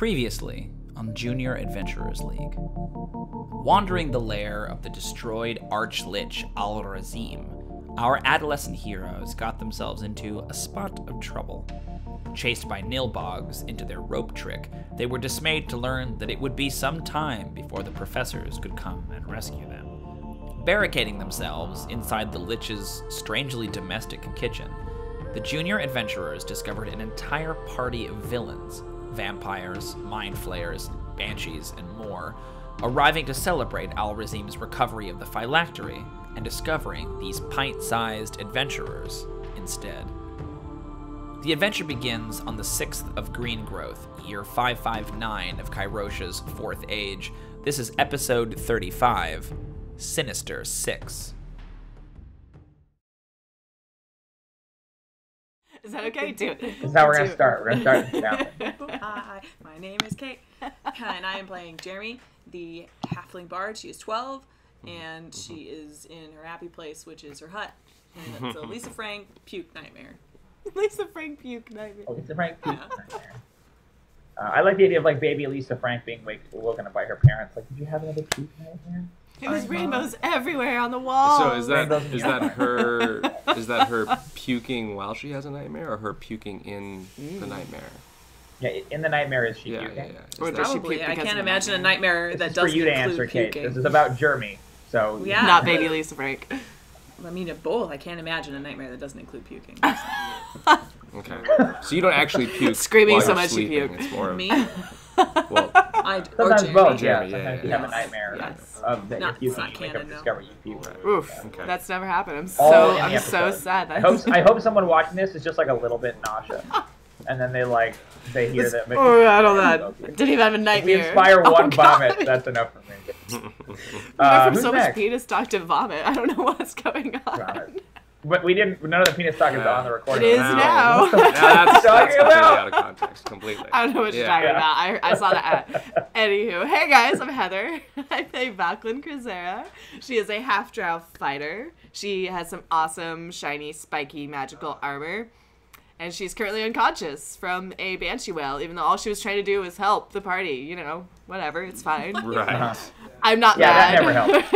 Previously on Junior Adventurers League. Wandering the lair of the destroyed Arch-Lich Al-Razim, our adolescent heroes got themselves into a spot of trouble. Chased by nilbogs into their rope trick, they were dismayed to learn that it would be some time before the professors could come and rescue them. Barricading themselves inside the Lich's strangely domestic kitchen, the junior adventurers discovered an entire party of villains, vampires, mind flayers, banshees, and more, arriving to celebrate Al-Razim's recovery of the phylactery and discovering these pint-sized adventurers instead. The adventure begins on the 6th of Green Growth, year 559 of Kairosha's 4th Age. This is episode 35, Sinister 6. Is that okay? Do it. This is how we're going to start. We're going to start now. Hi, my name is Kate, and I am playing Jrmi, the Halfling Bard. She is 12, and she is in her happy place, which is her hut. And it's a Lisa Frank puke nightmare. Lisa Frank puke nightmare. Oh, Lisa Frank puke nightmare. I like the idea of like baby Lisa Frank being woken up by her parents. Like, did you have another puke nightmare? It was rainbows everywhere on the wall. So is that her puking while she has a nightmare, or her puking in the nightmare? Yeah, in the nightmare is she puking? Yeah. Or does she puke? I can't imagine a nightmare that doesn't for you to answer, puking. Kate. This is about Jrmi, so yeah, not baby Lisa Frank. I mean, both. I can't imagine a nightmare that doesn't include puking. Okay, so you don't actually puke. Screaming while so you're much you sleeping. puke. It's more of, Me? Well, sometimes both. Yeah, Jrmi, sometimes you have a nightmare of that you're puking. You wake up and discover you puke. Oof, okay. That's never happened. I'm All in the so episode. sad. I hope someone watching this is just like a little bit nauseous, and then they hear that. Oh, I don't know. Didn't even have a If we nightmare. inspire one God. vomit, that's enough for me. We went from Who's so next? much penis talk to vomit. I don't know what's going on. Vomit. But we didn't. None of the penis talk is on the recording. It is now. that's talking completely about? out of context. Completely. I don't know what you're talking about. I saw that. Anywho, hey guys, I'm Heather. I play Valqwyn Cruzera. She is a half-drow fighter. She has some awesome, shiny, spiky, magical armor. And she's currently unconscious from a banshee wail, even though all she was trying to do was help the party. You know, whatever, it's fine. Right. I'm not Yeah, mad. that never helped.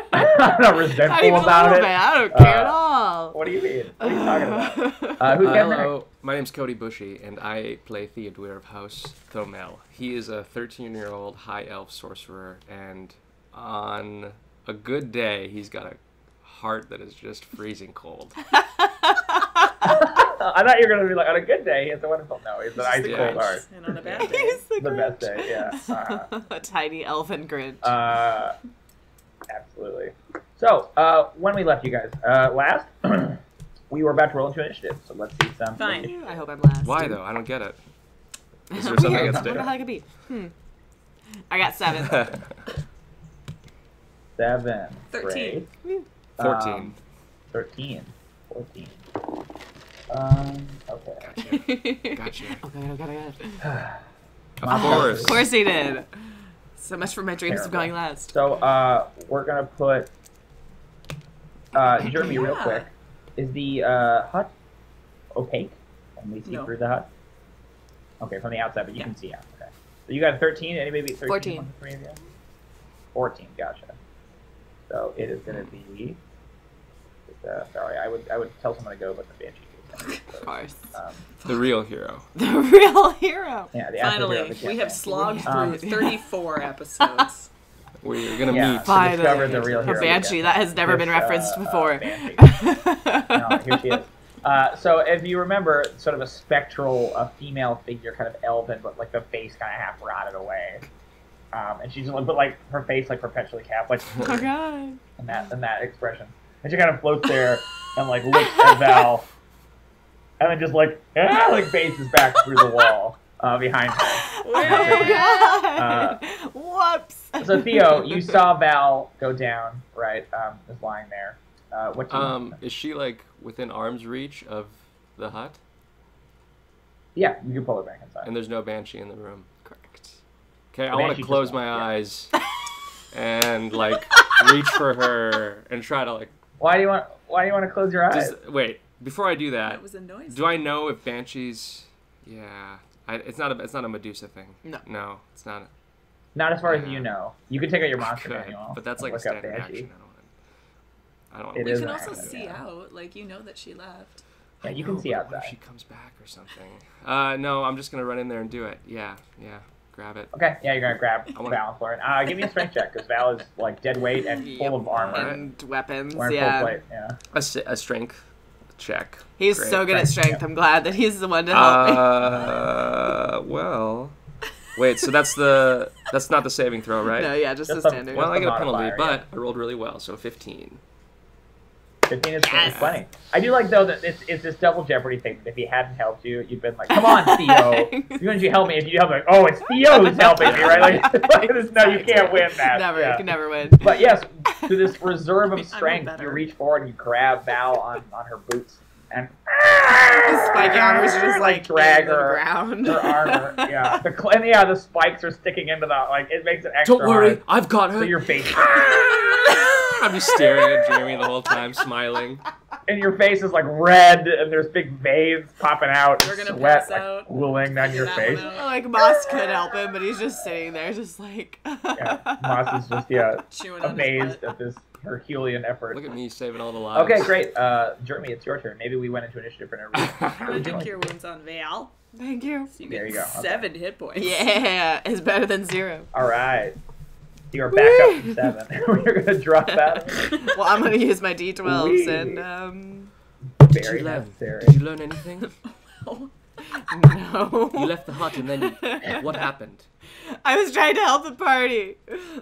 I'm not resentful Not even about a little it. bit. I don't care at all. What do you mean? What are you talking about? Who's getting Hello, my name's Cody Bushee, and I play Theodûir of House Thomel. He is a 13-year-old high elf sorcerer, and on a good day, he's got a heart that is just freezing cold. I thought you were going to be like, on a good day, he has a wonderful... No, he's an ice cold heart. And on a bad day. He's The best day, yeah. A tiny elfin Grinch. Absolutely. So, when we left you guys last, we were about to roll into initiative, so let's see some... Fine. I hope I'm last. Why, though? I don't get it. Is there something at I don't know how stake? it could be. I got 7. 7. 13. Great. 14. 13. 14. Okay. Gotcha. Okay. Of course. Of course he did. So much for my dreams of going last. So, we're gonna put Jrmi real quick. Is the hut opaque? Can we see through the hut? Okay, from the outside, but you can see out. Okay. So you got 13. Anybody beat 13? 14. 1, 3 of you? 14. Gotcha. So it is gonna be. Sorry, I would tell someone to go, but the banshee. Of course. The real hero. The real hero. Yeah, the actual hero Finally, of the we have campaign. slogged through 34 episodes. We're gonna Yeah, meet. to Finally. discover the real A hero. of the banshee. That has never been This, referenced before. Banshee. No, here she is. So if you remember, sort of a spectral, female figure, kind of elven, but like the face kind of half rotted away. And she's but like her face like perpetually capped, like Oh god. and that expression. And she kind of floats there and like looks at Val, and then just like faces back through the wall behind her. Oh god. Whoops. So Theo, you saw Val go down, right? Just lying there. What do you want? Is she like within arm's reach of the hut? Yeah, you can pull her back inside. And there's no banshee in the room. Correct. Okay, I The want banshee to close just my went, yeah. eyes and like reach for her and try to like. Why do you want to close your eyes? Wait, before I do that, That was a noise. do I know if banshees? Yeah. It's not a Medusa thing. No, it's not. Not as far as you know. You could take out your monster Could, manual. but that's like a look up standard Banshee. action. I don't want It to. You is can an also action, see yeah. out. Like, you know that she left. Yeah, you I can know, see but what outside. if she comes back or something? No, I'm just gonna run in there and do it. Yeah, grab it. Okay, yeah, you're gonna grab wanna- Val and Florian. Give me a strength check, because Val is, like, dead weight and full of armor. And weapons, Wearing yeah. full plate, yeah. A strength check. He's Great. so good at Strength, strength. yeah. I'm glad that he's the one to help me. Well, wait. So that's not the saving throw, right? No, yeah, just Just the a- standard. Well, I the get a penalty, modifier, but I rolled really well, so 15. 15 is plenty. I do like, though, that it's this double jeopardy thing. That if he hadn't helped you, you'd been like, come on, Theo. Even if you help me, if you help me, like, oh, it's Theo who's helping me, right? Like, no, you can't win that. Never, Yeah. you can never win. But yes, through this reserve of I'm strength, better. you reach forward and you grab Val on her boots and The spiky armor is just like drag in the her ground. her armor. Yeah, the spikes are sticking into the, like, it makes it extra Don't worry, hard. I've got her. So your face I'm just staring at Jrmi the whole time, smiling. and your face is like red, and there's big veins popping out, You're and gonna sweat pass like out. pooling down your That face. one out. Like Moss could help him, but he's just sitting there, just like. Yeah, Moss is just Chewing on his amazed butt. at this Herculean effort. Look at me saving all the lives. Okay, great. Jrmi, it's your turn. Maybe we went into initiative for no reason. I'm gonna do cure wounds on Val. Thank you. So you There get you go, okay. 7 hit points. Yeah, it's better than 0. All right. You are back up from 7. We're gonna drop that. Well, I'm gonna use my d12s Whee. and Did Very you learn? necessary. Did you learn anything? no. You left the hut and then what happened? I was trying to help the party.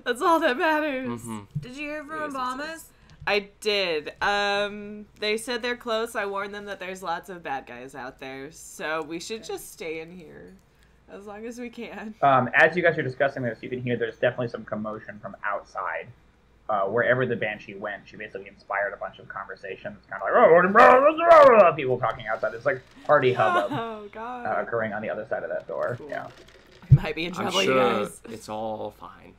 That's all that matters. Mm-hmm. Did you hear from Obamas? I did. They said they're close. I warned them that there's lots of bad guys out there, so we should just stay in here as long as we can. As you guys are discussing this, you can hear there's definitely some commotion from outside. Wherever the Banshee went, she basically inspired a bunch of conversations. Kind of like, people talking outside. It's like party hubbub Oh god. occurring on the other side of that door. Cool. Yeah. We might be in I'm trouble, you sure guys. it's all fine.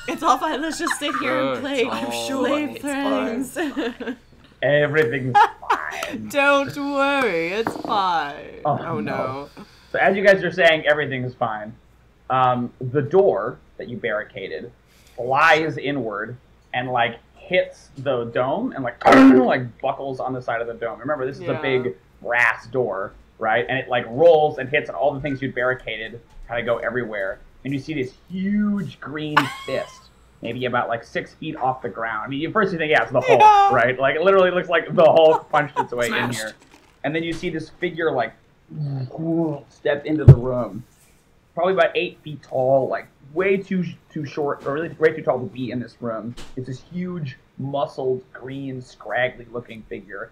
It's all fine. Let's just sit here and It's play all play fine. things. Everything's fine. Don't worry, it's fine. Oh, Oh no. So as you guys are saying, everything is fine. The door that you barricaded flies inward and like hits the dome and like like buckles on the side of the dome. Remember, this is a Yeah. big brass door, right? And it like rolls and hits, and all the things you'd barricaded kind of go everywhere. And you see this huge green fist, maybe about like 6 feet off the ground. I mean, first you think, yeah, it's the Hulk, Yeah. right? Like it literally looks like the Hulk punched its way in Smashed. here. And then you see this figure like step into the room, probably about 8 feet tall, like way too short, or really way too tall to be in this room. It's this huge, muscled, green, scraggly-looking figure.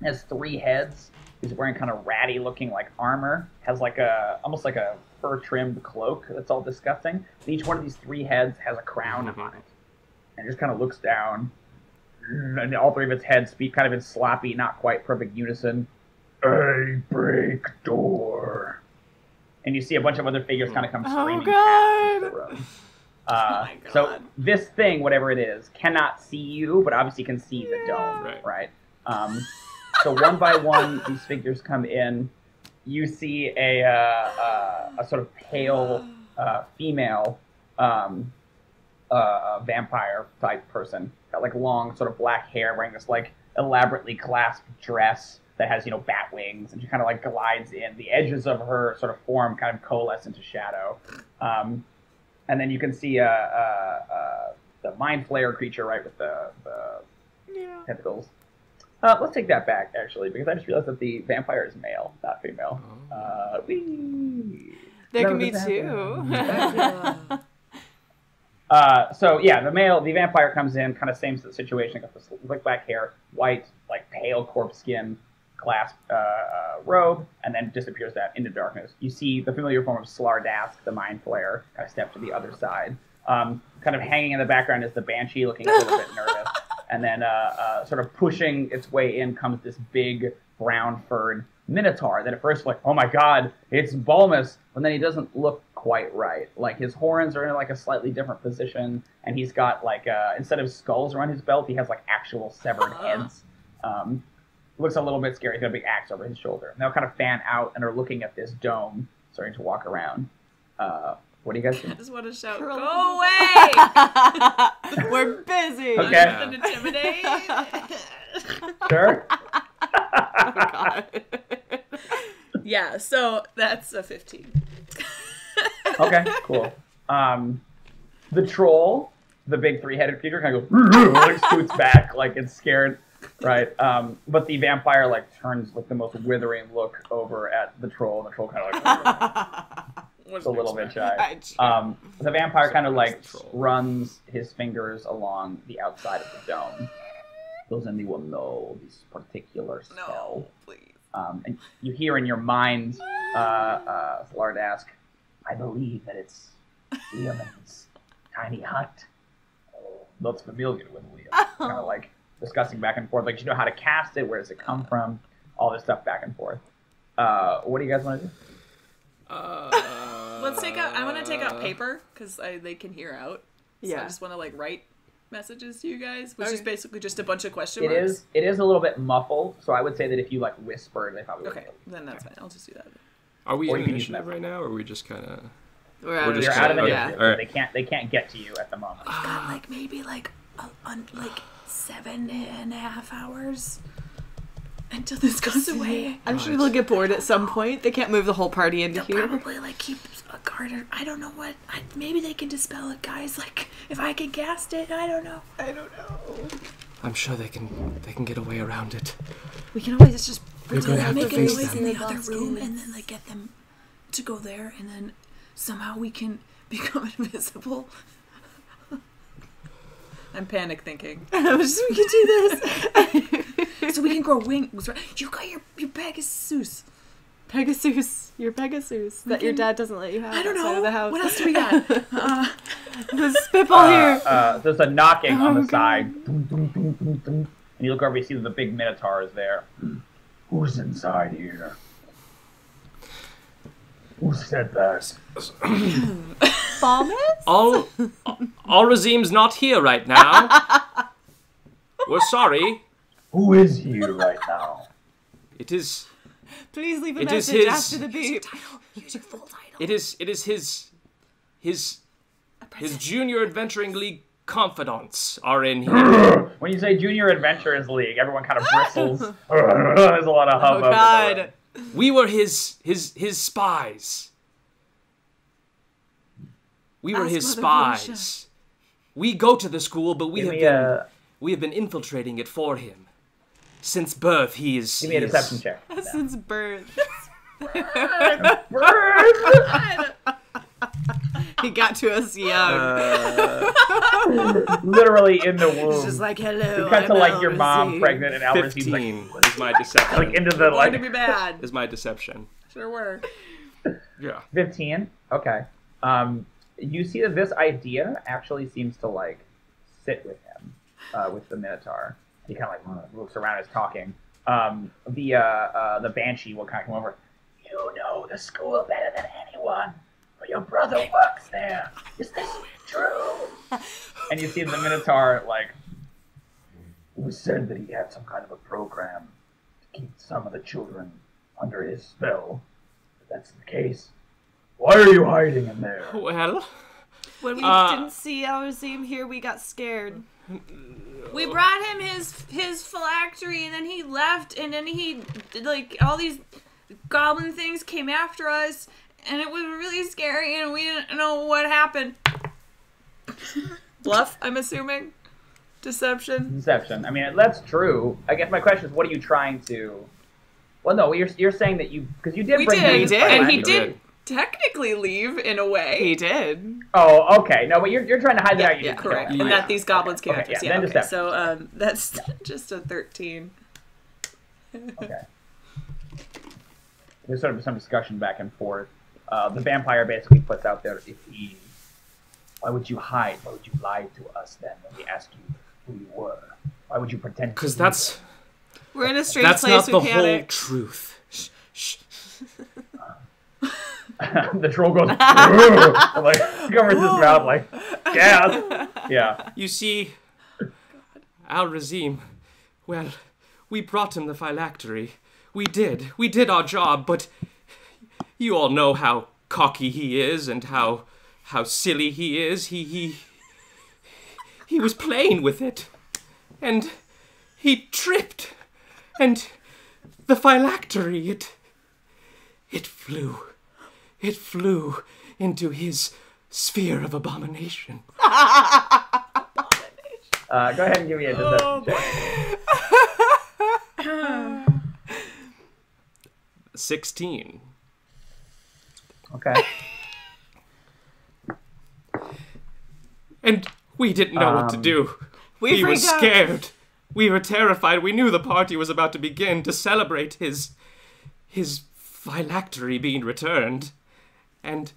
Has 3 heads. He's wearing kind of ratty-looking like armor. Has like almost like a fur-trimmed cloak that's all disgusting. And each one of these 3 heads has a crown on it, and just kind of looks down. And all 3 of its heads speak kind of in sloppy, not quite perfect unison. I break door. And you see a bunch of other figures kind of come screaming past the room. my So God. this thing, whatever it is, cannot see you, but obviously can see the dome, Right. So one by one, these figures come in. You see a sort of pale female vampire type person, got like long sort of black hair, wearing this like elaborately clasped dress that has, you know, bat wings, and she kind of like glides in. The edges of her sort of form kind of coalesce into shadow. And then you can see the mind flayer creature, right, with the Yeah. tentacles. Let's take that back, actually, because I just realized that the vampire is male, not female. Whee! There can be Vampire. 2. So yeah, the vampire comes in, kind of same situation, got this slick black hair, white, like pale corpse skin, clasped robe, and then disappears that into darkness. You see the familiar form of Slardask, the mind flayer, kind of step to the other side. Kind of hanging in the background is the Banshee, looking a little bit nervous. And then sort of pushing its way in comes this big brown-furred minotaur that at first, like, oh my god, it's Balmus, but then he doesn't look quite right. Like, his horns are in like a slightly different position, and he's got like, instead of skulls around his belt, he has like actual severed heads. Looks a little bit scary. He's got a big axe over his shoulder. And they'll kind of fan out and are looking at this dome starting to walk around. What do you guys do? I just want to shout, Curl go away! We're busy. Okay. And intimidate. Sure. Oh, God. Yeah, so that's a 15. Okay, cool. The troll, the big 3-headed creature, kind of goes, like scoots back, like it's scared, right? But the vampire like turns with the most withering look over at the troll, and the troll kind of like it's a little bit shy. The vampire kind of like runs his fingers along the outside of the dome. Does anyone know this particular spell? No, please. And you hear in your mind, Flard ask, I believe that it's Liam's tiny hut. Oh, looks familiar with Liam. Kind of like discussing back and forth. Like, you know how to cast it? Where does it come from? All this stuff back and forth. What do you guys want to do? Let's take out. I want to take out paper because they can hear out. So Yeah. I just want to like write messages to you guys, which is basically just a bunch of question It marks. is a little bit muffled, so I would say that if you like whispered, they probably would. Okay, then that's fine. I'll just do that. Are we Or in you can use initiative that. right now, or are we just kind of? We're out just You're of out of okay. initiative. All right. They can't get to you at the moment. We've got like maybe like 7.5 hours until this goes away. I'm sure they'll get bored at some point. They can't move the whole party into They'll here. probably like keep a guard. Or, I don't know what. Maybe they can dispel it, guys. Like if I can cast it, I don't know. I'm sure they can get away around it. We can always just We're pretend gonna have make to a face noise them. in the other room, and then like get them to go there, and then somehow we can become invisible. I'm panic thinking. We can do this. So we can grow wings. Right? You got your Pegasus. Pegasus. Your Pegasus. That your dad doesn't let you have I don't outside know. of the house. What else do we got? There's spitball here. There's a knocking on the God. side. Dum, dum, dum, dum, dum. And you look over, you see that the big Minotaur is there. Who's inside here? Who said that? Balmus? All Razim's not here right now. We're sorry. Who is here right now? It is. Please leave a It is message his- after the beep. Use your full title. It is his Junior Adventuring League confidants are in here. When you say Junior Adventurers League, everyone kind of bristles. There's a lot of Oh hubbub. in the God. room. We were his spies. We were Ask his Mother spies. We go to the school, but we Give have me been infiltrating it for him. Since birth, he is. Give me a deception check. Since birth. He got to us young. Literally in the womb. It's just like, hello. You cut to I'm like your mom Alvazie. pregnant and Alvazine's 15 like, is my deception. like into the Going to be like bad. Is my deception. Sure were. Yeah. 15. Okay. You see that this idea actually seems to like sit with him, with the Minotaur. He kind of like looks around as talking. The Banshee will kind of come over. You know the school better than anyone. But your brother works there. Is this true? And you see the Minotaur like. Who said that he had some kind of a program to keep some of the children under his spell? If that's the case, why are you hiding in there? Well, When we Uh, didn't see Alvazie here, we got scared. We brought him his phylactery, and then he left, and then he like all these goblin things came after us, and it was really scary, and we didn't know what happened. Bluff, I'm assuming. Deception. Deception. I mean, that's true. I guess my question is, what are you trying to? Well, no, you're saying that because you did We bring did, him We did. and he We did did. technically leave in a way. He did. Oh, okay. No, but you're trying to hide that out. You Yeah, didn't kill correct. him. And Yeah. that these goblins came Okay, after us. yeah, Yeah, then okay. deception. So that's just a 13. Okay. There's sort of some discussion back and forth. The vampire basically puts out there, why would you hide? Why would you lie to us then when we asked you who you were? Why would you pretend? because that's We're in a strange not place. the We whole panic. truth. Shh. The troll goes, and, like, covers his mouth, like, gas. Yeah. You see, Al Razim, well, we brought him the phylactery. We did our job, but you all know how cocky he is and how silly he is. He was playing with it, and he tripped, and the phylactery, it flew into his sphere of abomination. Go ahead and give me a deception check. 16. Okay. And we didn't know what to do. We were scared. We were terrified. We knew the party was about to begin to celebrate his phylactery being returned. And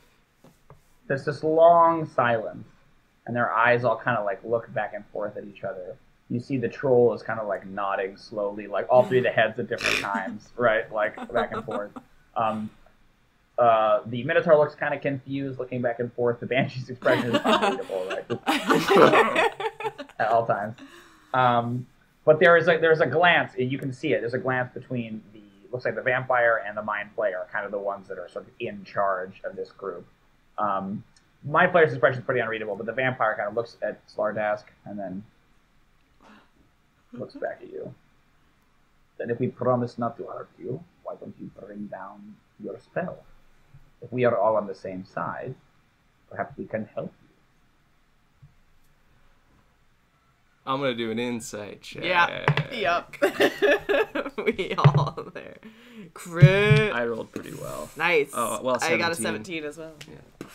there's this long silence, and their eyes all kind of like look back and forth at each other. You see the troll is kind of like nodding slowly, like all three of the heads at different times, right? Like back and forth. The Minotaur looks kind of confused, looking back and forth. The Banshee's expression is unreadable, right? At all times. But there's a glance, and you can see it. There's a glance between looks like the vampire and the mind flayer, kind of the ones that are sort of in charge of this group. Mind flayer's expression is pretty unreadable, but the vampire kind of looks at Slardask and then looks back at you. Then if we promise not to hurt you, why don't you bring down your spell? If we are all on the same side, perhaps we can help you. I'm going to do an insight check. Yeah. Yep. We all there. Crit. I rolled pretty well. Nice. Oh, well, 17. I got a 17 as well. Yeah.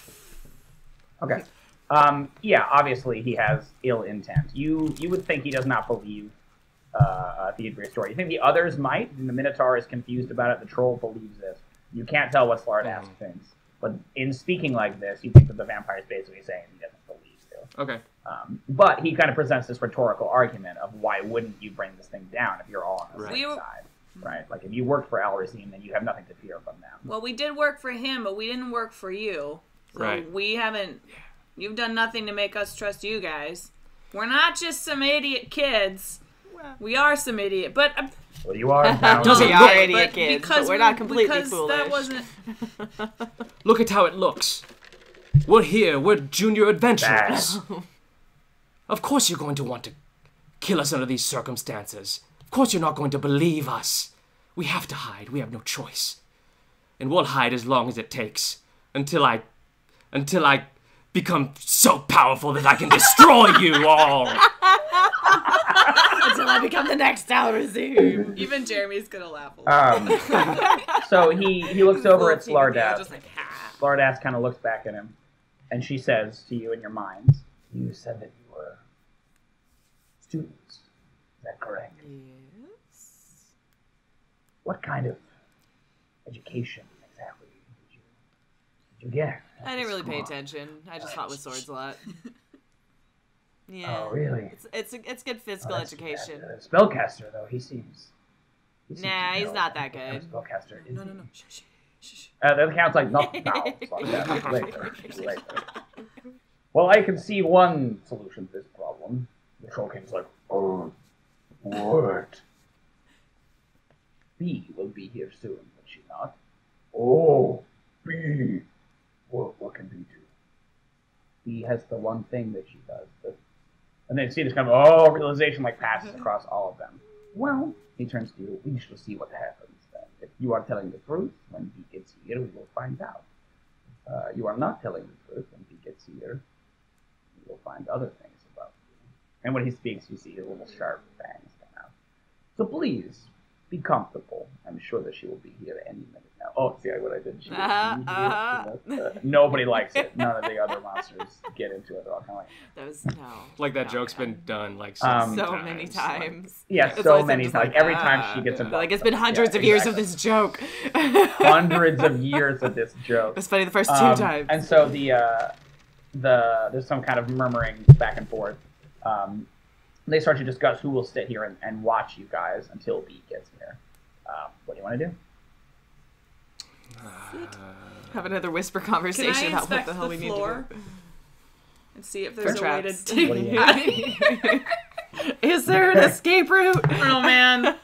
Okay. Yeah, obviously he has ill intent. You would think he does not believe Theodûir's story. You think the others might, and the Minotaur is confused about it, the troll believes this. You can't tell what Slardask thinks. But in speaking like this, you think that the vampire is basically saying he doesn't believe you. Okay. But he kind of presents this rhetorical argument of why wouldn't you bring this thing down if you're all on the same side, right? Like if you worked for Al-Razim, then you have nothing to fear from them. Well, we did work for him, but we didn't work for you. So we haven't. You've done nothing to make us trust you guys. We're not just some idiot kids. We are some idiot, but well, you are. Now. We are idiot kids, but we're not completely foolish. That wasn't. Look at how it looks. We're here. We're junior adventurers. Of course you're going to want to kill us under these circumstances. Of course you're not going to believe us. We have to hide. We have no choice. And we'll hide as long as it takes. Until I become so powerful that I can destroy you all. Until I become the next Al-Razim. Even Jeremy's gonna laugh a little. So he looks over at Slardask. Like, Slardask kind of looks back at him, and she says to you in your minds, "You said that you were students. Is that correct? Yes. What kind of education exactly did you get?" I didn't really pay attention. I just fought with swords a lot. Yeah. Oh, really? It's good physical education. Spellcaster, though, he seems Nah, he's not that good. Spellcaster, is no. Shh. that counts like nothing. Later. Well, I can see one solution to this problem. The Troll King's like, oh, what? B will be here soon, will she not? Oh, B. What can B do? B has the one thing that she does. And then see this kind of realization like passes across all of them. Well, he turns to you. We shall see what happens then. If you are telling the truth, when he gets here, we will find out. You are not telling the truth. When he gets here, we will find other things about you. And when he speaks, you see his little sharp fangs come out. So please, be comfortable. I'm sure that she will be here any minute now. Oh, see what I did? Nobody likes it. None of the other monsters get into it. They're all kind of like... That was, no. Like that joke's been done like so many times. Like, yeah, so many times. Like, every time she gets involved. Like, it's been hundreds of years of this joke. Hundreds of years of this joke. It was funny the first 2 times. And so there's some kind of murmuring back and forth. They start to discuss who will sit here and watch you guys until B gets here. What do you want to do? Have another whisper conversation about what the hell we need to do. And see if there's a way to take... Is there an escape route? Oh, man.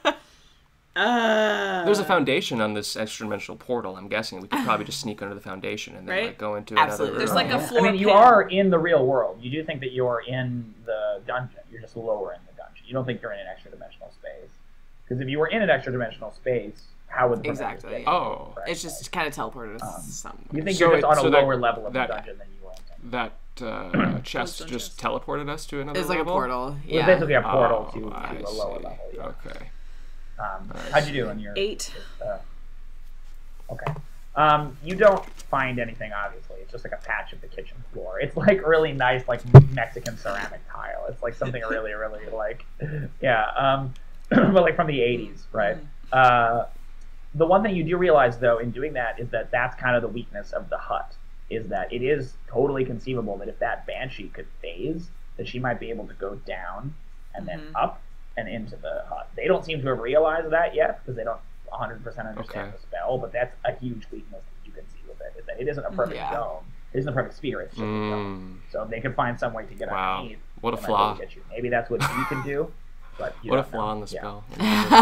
There's a foundation on this extra-dimensional portal. I'm guessing we could probably just sneak under the foundation and then Right? like go into Absolutely. another There's room. like a floor. I mean, you panel. are in the real world. You do think that you're in the dungeon. You're just lower in the dungeon. You don't think you're in an extra-dimensional space. Because if you were in an extra-dimensional space, how would the Exactly. get you? Oh. Right? It's just kind of teleported us somewhere. You think So you're just on a so that- lower level of the that- dungeon than you were in. That chest Those just dungeons. teleported us to another It's like a level? portal. It was Yeah. basically a portal Oh, to I a lower see. level. Yeah. Okay. How'd you do in your 8. Okay. You don't find anything, obviously. It's just like a patch of the kitchen floor. It's like really nice, like Mexican ceramic tile. It's like something really, really like, yeah. But like from the 80s, right? The one thing you do realize, though, in doing that is that that's kind of the weakness of the hut, is that it is totally conceivable that if that banshee could phase, that she might be able to go down and then up and into the hut. They don't seem to have realized that yet because they don't 100% understand Okay. the spell, but that's a huge weakness that you can see with it, is that it isn't a perfect Yeah. dome. It isn't a perfect sphere, it's just a dome. So if they could find some way to get Wow. underneath, What a they might be flaw. able to get you. Maybe that's what you can do, but you What a don't know. flaw in the Yeah. spell.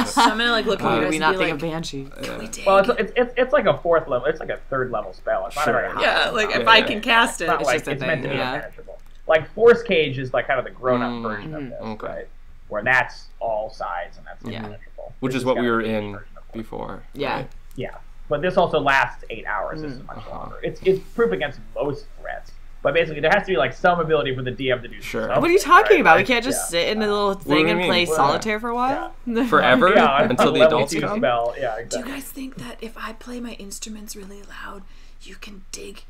So I'm gonna like look at Why you did guys we and not be think like, of Banshee? can we dig? Well, it's like a 4th level. It's like a 3rd level spell. It's not a very Sure. high. yeah, like if Yeah, I yeah. can cast it. It's not It's like just a it's meant to thing, be yeah. impenetrable. Like Force Cage is like kind of the grown-up version of this, okay. right? Where that's all sides and that's Yeah. impenetrable. Which This is what kind we of were the in version of it. before. Yeah. right? Yeah, but this also lasts 8 hours. This is much longer. It's proof against most threats, but basically there has to be like some ability for the DM to do. Sure. something, What are you talking right? about? We Like, can't just yeah. sit in a little do thing you and mean? play Well, solitaire for a while? Forever? Yeah, Until the level adults 2 come? spell. Yeah, Do exactly. you guys think that if I play my instruments really loud, you can dig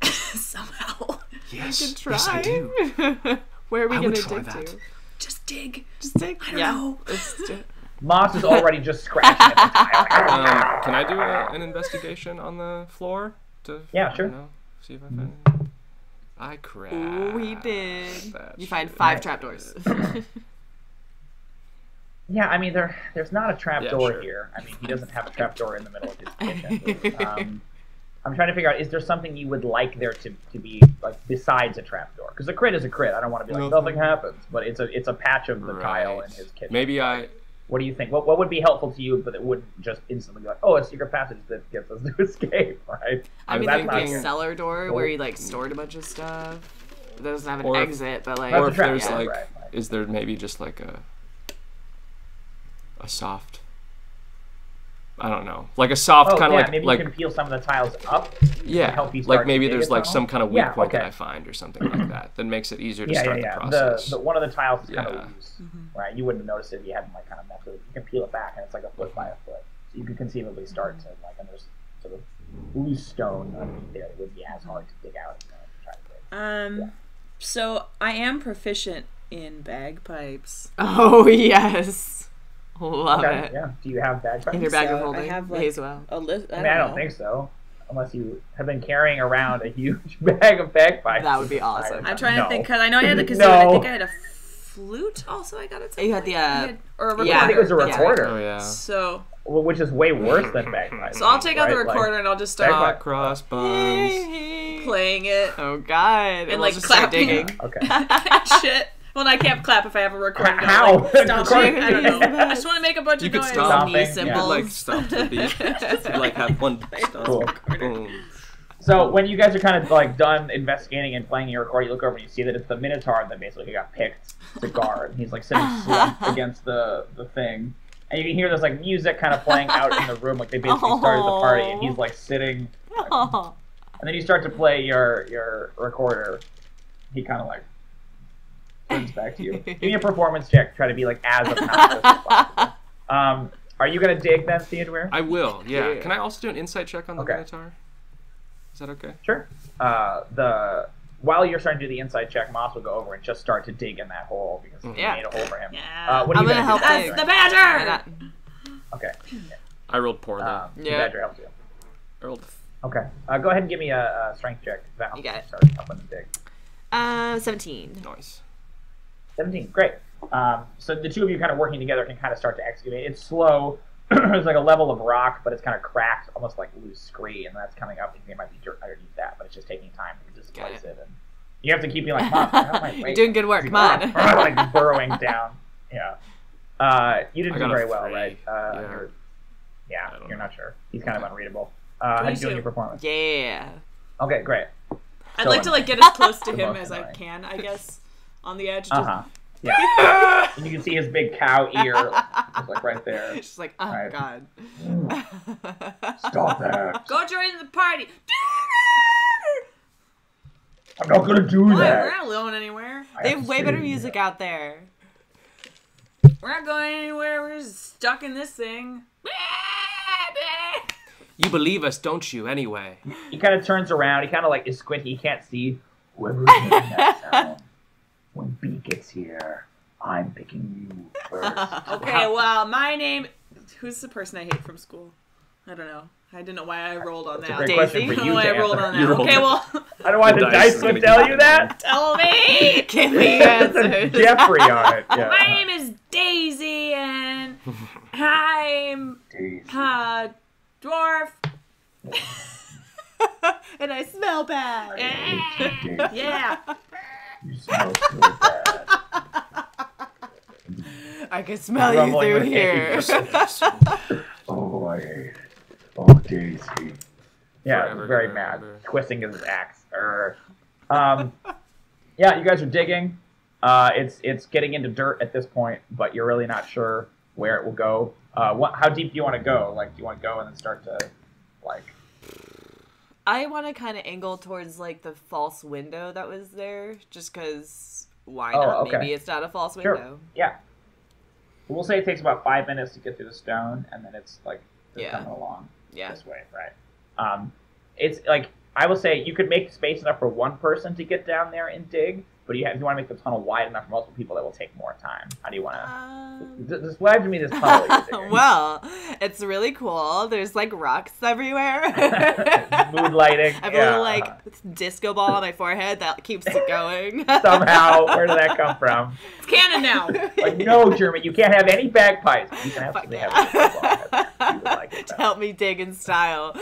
somehow? Yes. Try. Yes, I do. Where are we I gonna would dig try that. to? Just dig. Just dig. I don't know. Let's do it. Moss is already just scratching at the tile. Can I do an investigation on the floor? To, Yeah, sure. I don't know, see if I find anything? I crashed. Ooh, we did. That's You find true. 5 Nice. trapdoors. Yeah, I mean, there's not a trap Yeah, door sure. here. I mean, he doesn't have a trap door in the middle of his kitchen. I'm trying to figure out, is there something you would like there to be, like, besides a trap door? Because a crit is a crit. I don't want to be like, nothing happens. But it's a patch of the tile in his kitchen. Maybe I... What do you think? What would be helpful to you, but it wouldn't just instantly be like, oh, a secret passage that gets us to escape, right? I mean, That's like not the here. cellar door where you like stored a bunch of stuff. It doesn't have an Or if- exit, but like That's Or a if trap there's door, like... right. Is there maybe just like a soft... I don't know. Like a soft Oh, kind of yeah, like... maybe like you can peel some of the tiles up. yeah, help you like start maybe to dig there's it like tunnel? some kind of weak Yeah, point that okay. I find or something like that that makes it easier to Yeah, start yeah, the yeah. process. The one of the tiles is kind Yeah. of loose, right? You wouldn't have noticed it if you hadn't like kind of messed with it. You can peel it back, and it's like a foot by a foot. So you could conceivably start to like, and there's sort of loose stone underneath there. It wouldn't be as hard to dig out. And, try to dig. So I am proficient in bagpipes. oh yes, love Okay, it. yeah. Do you have bagpipes? In your bag of So I holding, have, may like, as well. A list. I mean, I don't think so. Unless you have been carrying around a huge bag of bagpipes. That would be awesome. I'm trying No. to think because I know I had the kazoo. No. I think I had a flute also. I got it. You had the or a recorder. yeah. I think it was a Yeah. recorder, Oh yeah. So which is way worse than bagpipes. I'll take out the right? Like, recorder and I'll just bagpipe- start Cross buns. playing it. Oh god, And, we'll like, just start clapping. digging. Okay. Shit. Well, I can't clap if I have a recorder. How? Like, stomping. I don't know. Yeah. I just want to make a bunch You of could noise. stomp. Knee Stomping, You yeah. could like symbols. stomp to the beat. You like have one stomp. Cool. Boom. So when you guys are kind of like done investigating and playing your record, you look over and you see that it's the Minotaur that basically got picked to guard. He's like sitting slumped against the thing, and you can hear there's like music kind of playing out in the room, like they basically started the party, and he's like sitting. Oh. And then you start to play your recorder. He kind of like turns back to you. Give me a performance check. Try to be like as obnoxious as possible. Are you gonna dig then, Theodûir? I will. Yeah. Yeah. Can I also do an insight check on the Okay. Minotaur? Is that okay? Sure. While you're starting to do the inside check, Moss will go over and just start to dig in that hole because you Yeah. made a hole for him. Yeah. What are I'm you gonna do help then, dig. That's the Theodûir? badger. Okay. I rolled poorly. Yeah. Badger helps you. I rolled Okay. Go ahead and give me a strength check. Val. You got it. Start helping him dig. 17. nice. 17. Great. So the two of you kind of working together can kind of start to excavate. It's slow. There's like a level of rock, but it's kind of cracked, almost like loose scree, and that's coming up. You think it might be dirt underneath that, but it's just taking time to displace it. And you have to keep being like, Mom, You're doing good work. Come on. like burrowing down. Yeah. You didn't I do got a very well, 3. right? Yeah. I don't You're know. not sure. He's kind of unreadable. How you doing your performance? Yeah. Okay, great. I'd So like to get as close to The him most as I annoying. can, I guess. On the edge. Uh-huh. Yeah. And you can see his big cow ear just like right there. She's like, oh Right. god. Stop that. Go join the party. I'm not gonna do Why? We're that. not going anywhere. I They have have to way stay better here. music out there. We're not going anywhere. We're just stuck in this thing. You believe us, don't you, anyway? He kind of turns around. He kind of like is squinty. He can't see. Whoever's making that sound, when B gets here, I'm picking you first. Okay, well, my name... Who's the person I hate from school? I don't know. I didn't know why I rolled on That's a that. great Daisy? question I for don't you know why to I rolled answer. on You that. rolled Okay, it. well, I don't know why The the dice dice is would gonna tell give you you that. tell me. Give me your It's a answers. Jeffrey on it. Yeah. My name is Daisy, and I'm a dwarf. And I smell bad. Yeah. You smell so bad. I can smell you Rumbling through with here. Oh, I hate it. Oh, Daisy. Yeah, Forever very gonna mad. remember. Twisting his axe. Yeah, you guys are digging. It's getting into dirt at this point, but you're really not sure where it will go. How deep do you want to go? Like, do you want to go and then start to, like... I want to kind of angle towards like the false window that was there, just because why Oh, not? okay. Maybe it's not a false Sure. window. Yeah. We'll say it takes about 5 minutes to get through the stone, and then it's, like, just Yeah. coming along Yeah. this way, right? It's, like, I will say you could make space enough for one person to get down there and dig, but if you want to make the tunnel wide enough for multiple people, that will take more time. How do you want to... Describe to me this tunnel you're digging. Well, it's really cool. There's like rocks everywhere. Mood lighting. I have a little like disco ball on my forehead that keeps it going. Somehow, where did that come from? It's canon now. Like, no, Jrmi, you can't have any bagpipes. You can Fuck absolutely yeah. have a disco ball. You would like it, To though. help me dig in style.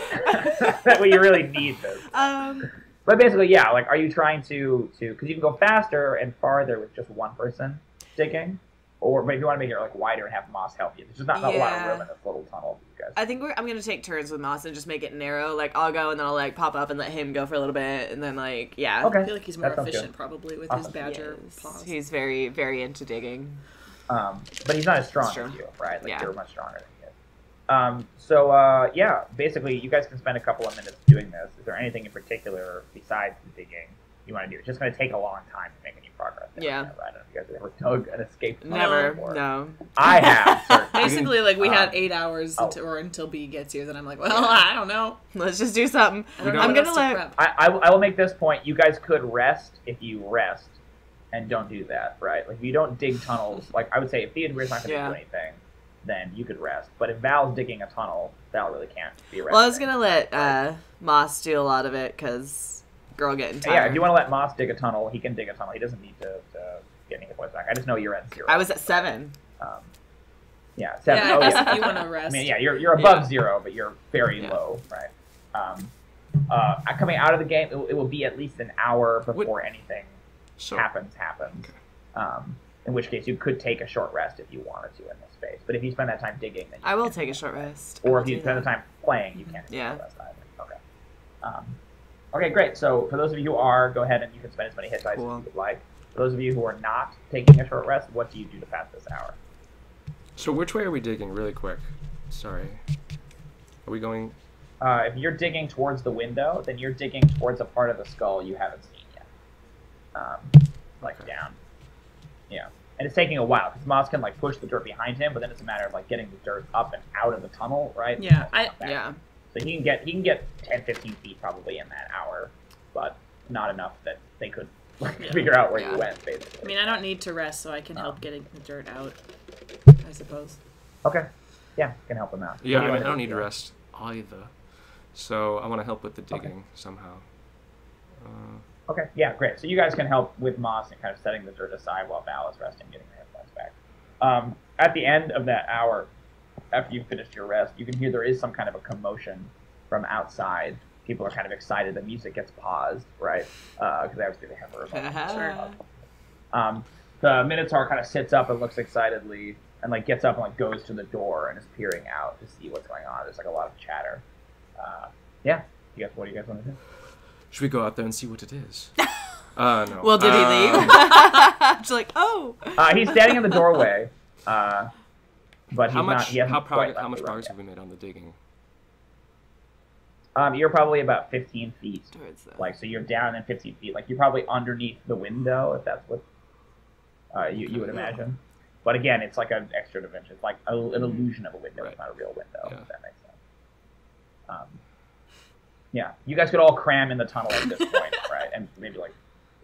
That way you really need this. Um, But basically, yeah, like, are you trying to because you can go faster and farther with just one person digging, but if you want to make it like wider and have Moss help you, there's just not a lot of Yeah. room in this little tunnel for you guys. I think I'm gonna take turns with Moss and just make it narrow. Like I'll go and then I'll like pop up and let him go for a little bit, and then like yeah. Okay. I feel like he's more That sounds efficient good. probably with Awesome. his badger Yes. paws. He's very very into digging. But he's not as strong That's true. as you, right? Like Yeah. you're much stronger than he is. Yeah, basically, you guys can spend a couple of minutes doing this. Is there anything in particular besides the digging you want to do? It's just going to take a long time to make any progress. Yeah. I don't know if you guys have ever dug an escape tunnel Never. before. No. I have. Certainly. Basically, like, we had Um, 8 hours oh. until B gets here. Then I'm like, well, I don't know. Let's just do something. I don't know I'm what gonna else to let- prep. I will make this point. You guys could rest if you rest and don't do that, right? Like, if you don't dig tunnels, like, I would say if Theodûir's not going to Yeah. do anything, then you could rest. But if Val's digging a tunnel, Val really can't be resting. Well, I was gonna let Moss do a lot of it because girl getting tired. Yeah, if you want to let Moss dig a tunnel, he can dig a tunnel. He doesn't need to get any hit points back. I just know you're at 0. I was at 7. Yeah, 7. Yeah, I Oh, guess yeah. if you want to rest. I mean, yeah, you're above Yeah. 0, but you're very Yeah. low, right? Coming out of the game, it will be at least an hour before anything Sure. happens. In which case, you could take a short rest if you wanted to in this space. But if you spend that time digging, then you I will can't take a do short that. rest. I Or will if you do spend the that. time playing, you can't take Yeah. a short rest either. Okay. Okay, great. So for those of you who are, go ahead and you can spend as many hit dice Cool. as you would like. For those of you who are not taking a short rest, what do you do to pass this hour? So which way are we digging, really quick? Sorry. Are we going... If you're digging towards the window, then you're digging towards a part of the skull you haven't seen yet. Like down. Yeah. And it's taking a while, because Moss can like push the dirt behind him, but then it's a matter of like getting the dirt up and out of the tunnel, right? Yeah, Back. Yeah. So he can get 10, 15 feet probably in that hour, but not enough that they could figure out where Yeah. you went, basically. I mean, I don't need to rest, so I can help getting the dirt out, I suppose. Okay. Yeah, can help him out. Yeah, What do you I wanna don't do? need to rest either. So I want to help with the digging somehow. Okay, yeah, great. So you guys can help with Moss and kind of setting the dirt aside while Val is resting, getting her hit points back. At the end of that hour, after you've finished your rest, you can hear there is some kind of a commotion from outside. People are kind of excited. The music gets paused, right? Because obviously they have a remote. Sure. The Minotaur kind of sits up and looks excitedly and like gets up and like goes to the door and is peering out to see what's going on. There's like a lot of chatter. Yeah. What do you guys want to do? Should we go out there and see what it is? No. Well, did he leave? Just like, oh. He's standing in the doorway, but he's how much? not. He hasn't How quite left much the room progress yet. have we made on the digging? You're probably about 15 feet. Towards the... Like, so you're down in 15 feet. Like, you're probably underneath the window, if that's what you would imagine. But again, it's like an extra dimension. It's like an illusion of a window. Right. It's not a real window, Yeah. if that makes sense. Yeah, you guys could all cram in the tunnel at this point, right? And maybe, like,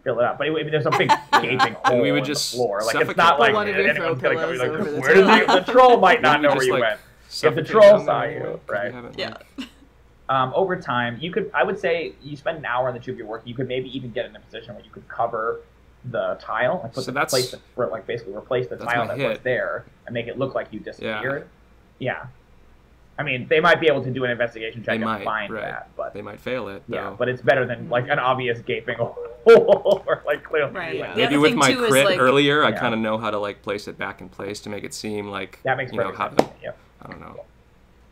fill it up. But there's a big gaping hole we would in just the floor. Like, suffocate. it's not like One of you throw anyone's going to come pillows like, over the where did tunnel. the troll might not Maybe know we where just, you like, went. If the suffocate troll down saw there, you, 'cause we right? haven't, Yeah. like- Over time, you could. I would say you spend an hour on the two of your work. You could maybe even get in a position where you could cover the tile and So that's- basically replace the that's tile my that was hit. there and make it look like you disappeared. Yeah. I mean, they might be able to do an investigation check They and might, find right. that, but They might fail it, yeah, though. but it's better than like an obvious gaping hole or like clearly. Right. Like, The Maybe other with thing, my too, is, crit like- earlier, I Yeah. kind of know how to like place it back in place to make it seem like that makes you know perfect how sense. to. Yep. I don't know.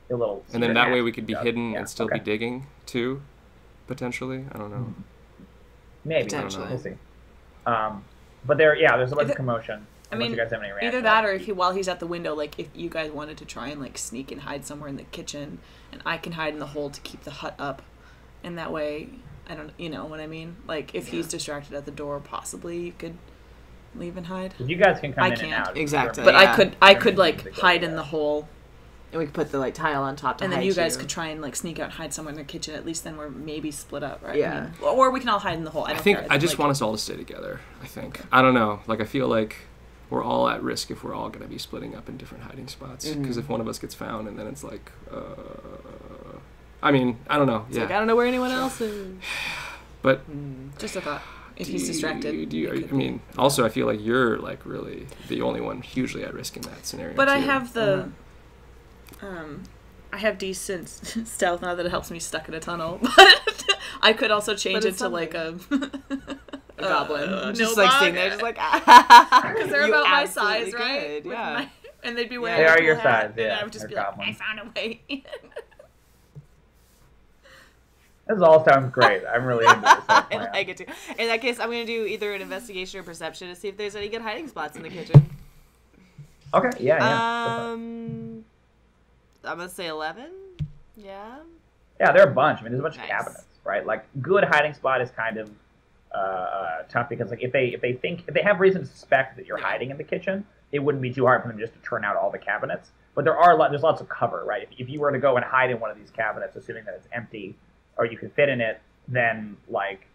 A little. And then secret that way magic we could be stuff. hidden Yeah, and still okay. be digging too, potentially. I don't know. Maybe Potentially. we'll see. But there's a bunch of commotion. I Unless mean, you guys have any reaction. either that or if while he's at the window, like if you guys wanted to try and like sneak and hide somewhere in the kitchen, and I can hide in the hole to keep the hut up, and that way, I don't, you know what I mean? Like if he's distracted at the door, possibly you could leave and hide. You guys can come I in and can't. out. Exactly. But Yeah. I Sure, could like music hide over in there. the hole, And we could put the like tile on top to and then hide you guys could try and like sneak out and hide somewhere in the kitchen. At least then we're maybe split up, right? Yeah. I mean, or we can all hide in the hole. I I don't think care. I just like, want us all to stay together. I think. I don't know. Like I feel like we're all at risk if we're all going to be splitting up in different hiding spots. Because if one of us gets found and then it's like, I mean, I don't know. It's Yeah. like, I don't know where anyone else is. But just a thought. If he's distracted. I mean, also I feel like you're like really the only one hugely at risk in that scenario. But I too. have the, I have decent stealth now that it helps me stuck in a tunnel. But I could also change But it it's to like a Goblin. Just no like bug. sitting there, just like, Because they're You about my absolutely size, right? could, With yeah. and they'd be Yeah. wearing They a are cool your hat, size, and yeah. I would just They're be like, goblins. I found a way in. This all sounds great. I'm really into this. whole I plan. like it too. In that case, I'm going to do either an investigation or perception to see if there's any good hiding spots in the kitchen. Okay, yeah. I'm going to say 11. Yeah. Yeah, there are a bunch. I mean, there's a bunch Nice. of cabinets, right? Like, good hiding spot is kind of tough because, like, if they have reason to suspect that you're hiding in the kitchen, it wouldn't be too hard for them just to turn out all the cabinets. But there's lots of cover, right? If you were to go and hide in one of these cabinets, assuming that it's empty or you can fit in it, then like,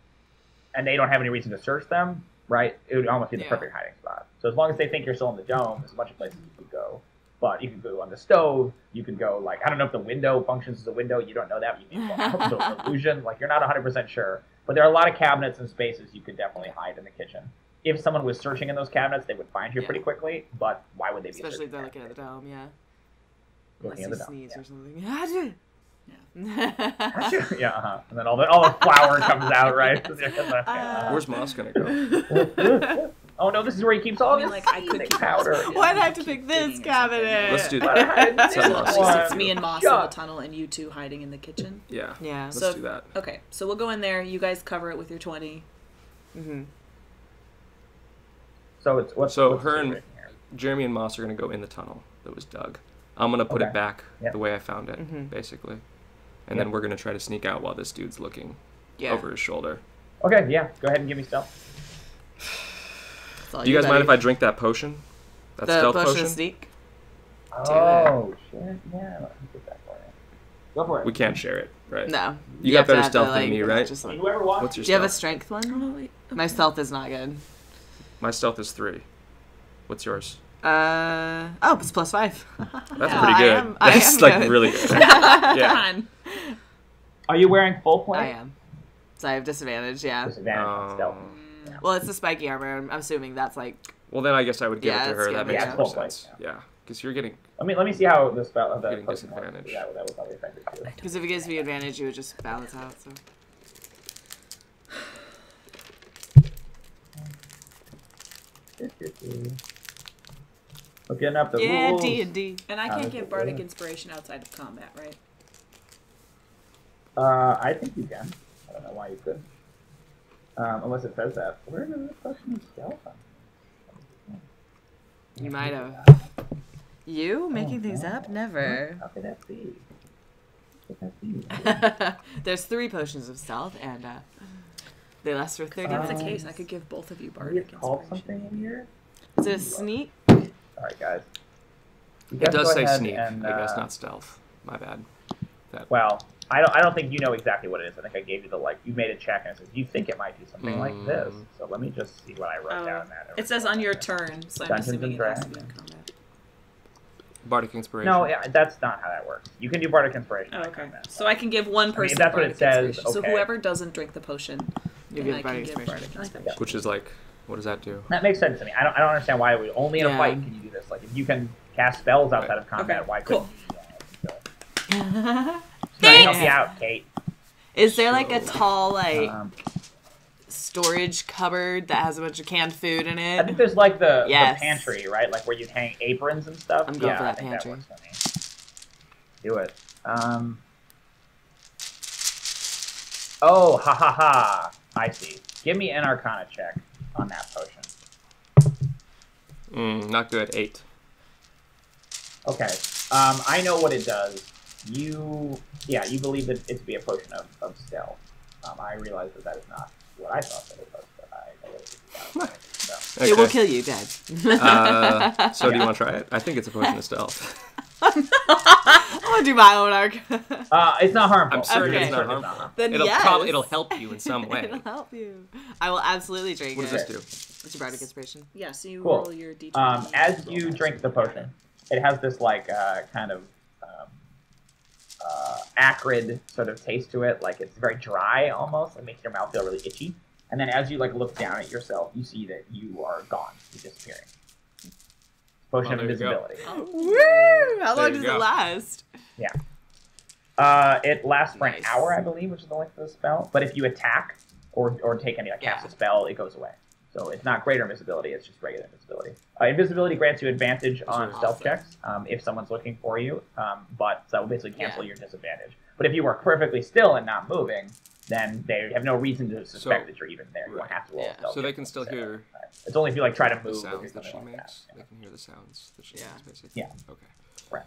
and they don't have any reason to search them, right? It would almost be the Yeah. perfect hiding spot. So as long as they think you're still in the dome, there's a bunch of places you could go. But you could go on the stove. You could go like, I don't know if the window functions as a window. You don't know that. But you can go out. So it's an illusion. Like you're not 100% sure. But there are a lot of cabinets and spaces you could definitely hide in the kitchen. If someone was searching in those cabinets, they would find you Yeah. pretty quickly. But why would they be Especially if searching they're there? looking at the dome, yeah. Looking Unless at you the dome, sneeze yeah. or something. Yeah, and then all the flour comes out, right? Where's Moss gonna go? Oh no, this is where he keeps all I mean, his like, I could seasoning keep powder. Moss. Why'd I have to pick this Digging or something. cabinet? Let's do But that. I did Let's this have Moss. one. It's me and Moss in the tunnel, and you two hiding in the kitchen. Yeah. Yeah. Let's So- do that. Okay, so we'll go in there. You guys cover it with your 20. Mm-hmm. So it's what's So what's the her and- situation here? Jeremy and Moss are gonna go in the tunnel that was dug. I'm gonna put Okay. it back Yeah. the way I found it, Mhm. basically. And Yeah. then we're gonna try to sneak out while this dude's looking Yeah. over his shoulder. Okay, yeah, go ahead and give me stealth. That's all Do you guys mind buddy. if I drink that potion? That The stealth potion potion? of sneak? Oh shit, yeah, let me get that for you. Go for it. We can't share it, right? No. You got have to better have stealth to, than like, me, right? just I like- mean, whoever wants. What's your Do you have a stealth? strength one? My stealth is not good. My stealth is 3. What's yours? Oh, it's +5. That's Yeah, pretty I good. am- I That's am like good. really good. Come Yeah. on. Are you wearing full plate? I am. So I have disadvantage, yeah. Disadvantage on stealth. Well, it's the spiky armor. I'm assuming that's like... Well, then I guess I would give Yeah, it to it's her. good. That makes Yeah, more full plate, sense. Yeah, because you're getting. Let me see how the spell of the Getting potion works. disadvantage. That would probably affect it too. Because if it gives me advantage, you would just balance out, so... Looking up the Yeah, rules. D&D. And I How can't does give it bardic work? inspiration outside of combat, right? I think you can. I don't know why you couldn't. Unless it says that. Where did this question stealth on? You might have. You? Making things up? Never. How could that be? How could that be? There's 3 potions of stealth, and they last for 30 If that's minutes. the case, I could give both of you Did bardic you call inspiration. something in here? Is it a sneak? Alright, guys. You It guys does go say ahead sneak, and, I guess, not stealth. My bad. Well, I don't think you know exactly what it is. I think I gave you the, like, you made a check and it says, you think it might do something like this. So let me just see what I wrote down in that. It says on your turn, so I'm Dungeons assuming and it has to be in Dragons. combat. Bardic inspiration. No, yeah, that's not how that works. You can do bardic inspiration. Oh, in okay. combat. So I can give one if person that's what it bardic says, inspiration. So okay. whoever doesn't drink the potion, You then get I can bardic give inspiration. bardic inspiration. Which is like, what does that do? That makes sense to me. I don't understand why we only in a Yeah. fight can you do this. Like, if you can cast spells outside of combat, Okay, why cool. couldn't you? Trying to help you out, Kate. Is there like a tall, like, Um, storage cupboard that has a bunch of canned food in I think it? there's like the Yes. pantry, right? Like where you'd hang aprons and stuff. I'm going yeah, for that I think pantry. That works for me. Do it. Oh, ha ha ha! I see. Give me an Arcana check on that potion. Not good. 8. Okay. I know what it does. You believe that it to be a potion of stealth. I realize that is not what I thought that it was, but I know what it is. So. It will kill you dead. So do you want to try it? I think it's a potion of stealth. I'm gonna do my own arc. It's not harmful. I'm certain Okay. it's not harmful. Then It'll yes. it'll help you in some way. It'll help you. I will absolutely drink What it. does this do? What's your bardic inspiration? Yeah, so you Cool. roll your d20. As you drink the potion, it has this like kind of acrid sort of taste to it. Like it's very dry almost. It makes your mouth feel really itchy. And then as you like look down at yourself, you see that you are gone. You're disappearing. Potion of there you go. invisibility. Woo! How long you does go. it last? It lasts for an Nice. hour, I believe, which is the length of the spell. But if you attack or take any like cast a spell, it goes away. So it's not greater invisibility; it's just regular invisibility. Invisibility grants you advantage on stealth checks if someone's looking for you, but that will basically cancel your disadvantage. But if you are perfectly still and not moving, then they have no reason to suspect that you're even there. You won't have to roll a stealth So they check can still instead. hear It's only if you like try to the move. or sounds do that she something like makes. that. They can hear the sounds that she Yeah. makes, basically. Yeah. Okay. Right.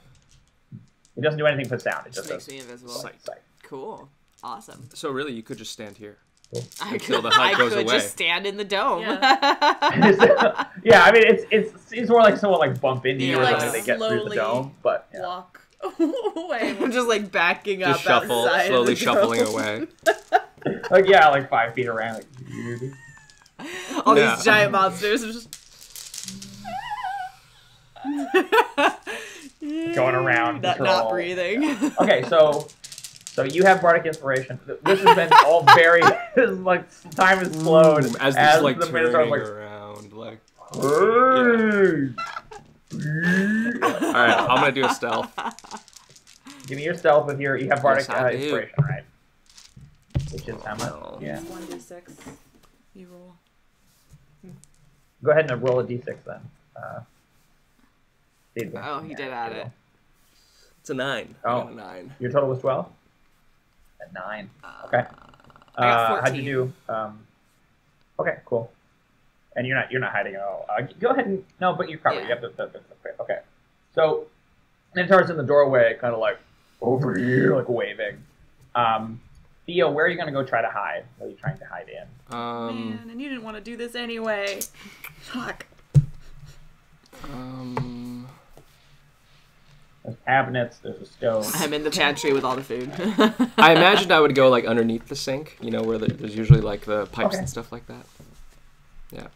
It doesn't do anything for sound. It Just just makes does me invisible. sight. Cool. Awesome. So really, you could just stand here. I Until could, the hut I goes could away. just stand in the dome. Yeah. Yeah, I mean it's more like someone like bump into you Yeah, or like something. They get through the slowly dome, but yeah. Walk away. I'm just like backing up Just shuffle, outside. slowly of the shuffling dome. away. Like yeah, like 5 feet around. Like, All Yeah. these giant monsters are just going around. not breathing. Okay, so you have bardic inspiration. This has been all very this is like time is slowed As this like the turning Minotaur's like. around, like. "Hey." All right, I'm gonna do a stealth. Give me your stealth with your. You have bardic Yes, I do. inspiration, right? Which is how much? No. Yeah. 1d6. You roll. Go ahead and roll a d6 then. Steve, Oh, he did add it. It's a 9. Oh. I got a 9. Your total was 12? At 9. Okay. I got How'd 14. you do? Okay, cool. And you're not hiding at all. Go ahead and no, but you're covered. Yeah. You have the okay. So Minotaur's in the doorway, kind of like over here, like waving. Theo, where are you gonna go try to hide? What are you trying to hide in? Man, and you didn't want to do this anyway. Fuck. There's cabinets. There's a stove. I'm in the pantry with all the food. I imagined I would go like underneath the sink, you know, where there's usually like the pipes Okay. and stuff like that.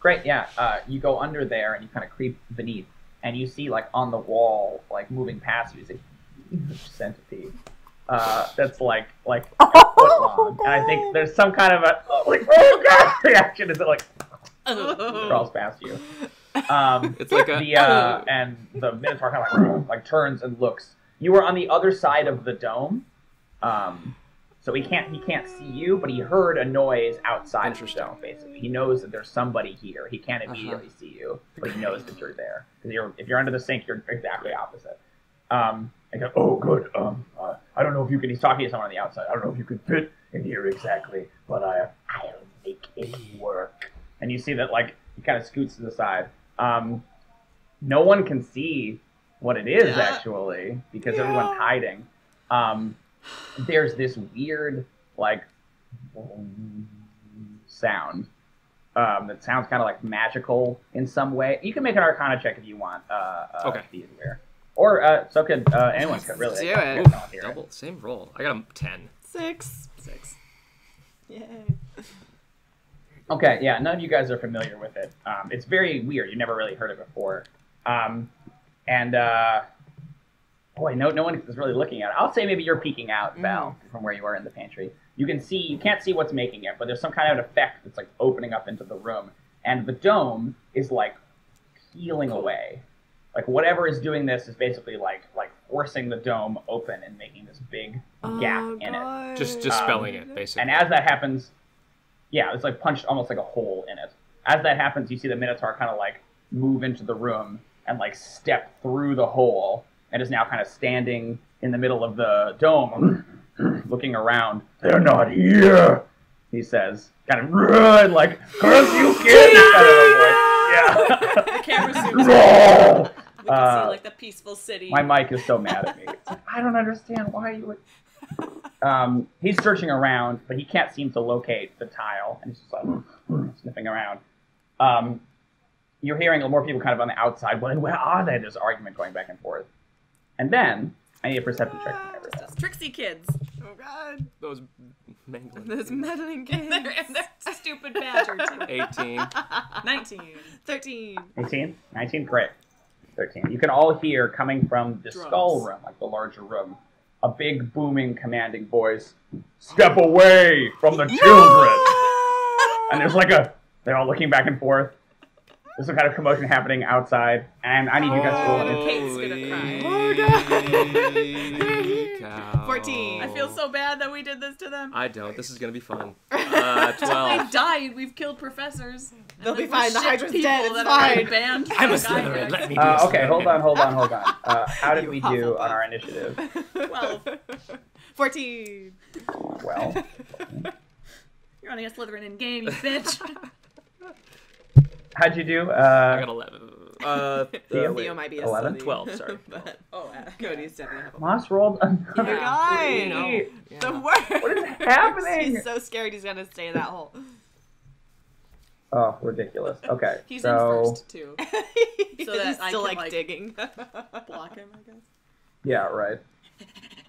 Great, yeah. You go under there and you kind of creep beneath, and you see like on the wall, like moving past you, is a huge centipede. That's like a foot long, and I think there's some kind of a oh god reaction as it like crawls past you. It's like a And the Minotaur kind of like turns and looks. You are on the other side of the dome, so So he can't see you, but he heard a noise outside of the Interesting. dome. Basically, he knows that there's somebody here. He can't immediately see you, but he knows that you're there. Because if you're under the sink, you're exactly opposite. I go, oh, good. I don't know if you can. He's talking to someone on the outside. I don't know if you could fit in here exactly, but I'll make it work. And you see that, like, he kind of scoots to the side. No one can see what it is actually because everyone's hiding. There's this weird, like, sound that sounds kind of like magical in some way. You can make an Arcana check if you want. Okay. Theodûir. Or so could anyone could really. Do it. Double, same roll. I got a 10. 6. Yay. Okay, yeah, none of you guys are familiar with it. It's very weird. You never really heard it before. Boy, no one is really looking at it. I'll say maybe you're peeking out, Val, from where you are in the pantry. You can't see what's making it, but there's some kind of effect that's like opening up into the room. And the dome is like peeling away. Like whatever is doing this is basically like forcing the dome open and making this big gap in it. Just dispelling it, basically. And as that happens, yeah, it's like punched almost like a hole in it. As that happens, you see the Minotaur kind of like move into the room and like step through the hole and is now kind of standing in the middle of the dome, looking around. They're not here, he says, kind of like, curse you kids, kind of a voice. Yeah. The camera zooms in. We can see like the peaceful city. My mic is so mad at me. It's like, I don't understand why you would. He's searching around, but he can't seem to locate the tile, and he's just like sniffing around. You're hearing more people kind of on the outside. Well, where are they? There's argument going back and forth. And then I need a perception check from everyone. Those tricksy kids. Oh god. Those mangling. Those meddling kids. And their stupid badger too. 18. 19. 13. 18? 19? Great. 13. You can all hear coming from the skull room, like the larger room, a big, booming, commanding voice. Step away from the children! And there's like they're all looking back and forth. There's some kind of commotion happening outside, and I need you guys to roll it. Kate's gonna cry. Oh god. 14. I feel so bad that we did this to them. I don't. This is going to be fun. They've 12. died. We've killed professors. They'll be We're fine. The shit Hydra's people dead. It's that are fine. banned I'm a from Slytherin. Gygax. Let me do this. Okay, hold on. How did we do on our initiative? 12. 14. Well, You're running a Slytherin in game, you bitch. how'd you do? I got 11. Theo might be a 11? slutty. 12, sorry. But Oh, Cody's definitely have a Moss rolled You another guys. three. The worst. What is happening? He's so scared he's gonna stay in that hole. Oh, ridiculous. Okay, He's so in first, too. So that he's I still can, like digging. Block him, I guess. yeah, right.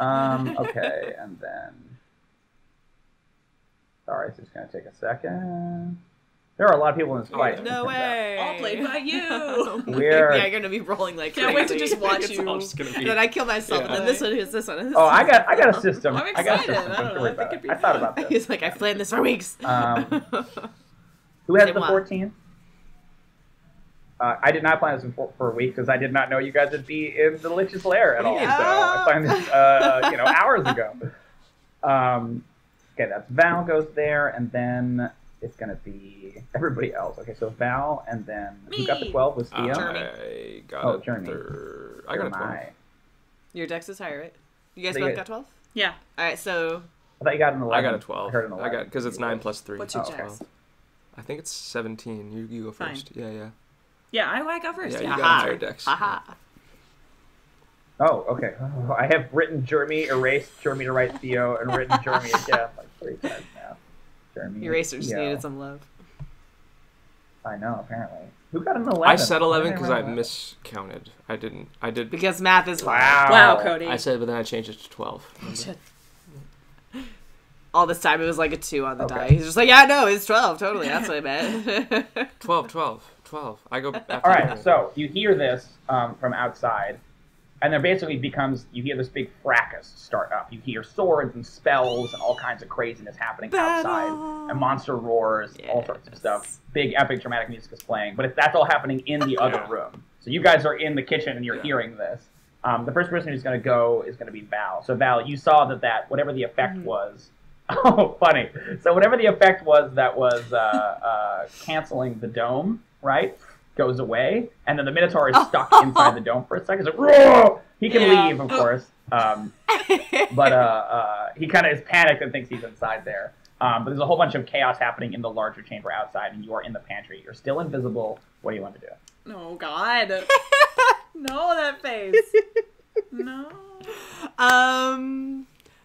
Okay, and then. Sorry, it's just gonna take a second. There are a lot of people in this fight. No way. All played by you. We're- Yeah, you're gonna be rolling like Can't wait to crazy. just watch It's you. all just going to be... Then I kill myself, and then this one is this one. And this Oh, one. I got a system. I'm I got a excited. system. I Don't don't know. worry I think about it'd it. be I thought fun. about this. He's like, I've planned this for weeks. Who has Say the what? 14? I did not plan this for a week because I did not know you guys would be in the Lich's Lair at all. Yeah. So I planned this, hours ago. Okay, that's Val goes there, and then it's gonna be everybody else. Okay, so Val, and then who got the Me. 12 was Theo. I got Oh, a Jrmi. third. I got a 12. I Your dex is higher, right? You guys They both get- got 12? Yeah. Alright, so thought you got an 11. I got a 12. I heard an 11. because it's 9 plus 3. What's your Oh, okay. dex? I think it's 17. You go Fine. first. Yeah. Yeah, I got first. Yeah, Yeah. you got Aha. higher dex. Haha. Oh, okay. Oh, I have written Jrmi, erased Jrmi to write Theo, and written Jrmi again like 3 times now. Jrmi. Eraser just Theo. needed some love. I know, apparently. Who got an 11? I said 11 Why did because I I write 11? miscounted. I did. Because math is hard. Wow. Wow, Cody. I said, but then I changed it to 12. Shit. All this time it was like a 2 on the Okay. die. He's just like, yeah, no, it's 12. Totally. That's what I meant. 12. I go after All right, you. so you hear this from outside, and there basically becomes, you hear this big fracas start up. You hear swords and spells and all kinds of craziness happening outside, and monster roars, all sorts of stuff. Big, epic, dramatic music is playing, but that's all happening in the other room. So you guys are in the kitchen and you're hearing this. The first person who's going to go is going to be Val. So Val, you saw that whatever the effect was, Oh, funny. So whatever the effect was that was canceling the dome, right, goes away, and then the Minotaur is stuck inside the dome for a second. So roar! He can leave, of course, but he kind of is panicked and thinks he's inside there. But there's a whole bunch of chaos happening in the larger chamber outside, and you are in the pantry. You're still invisible. What do you want to do? Oh, God. No, that face. No.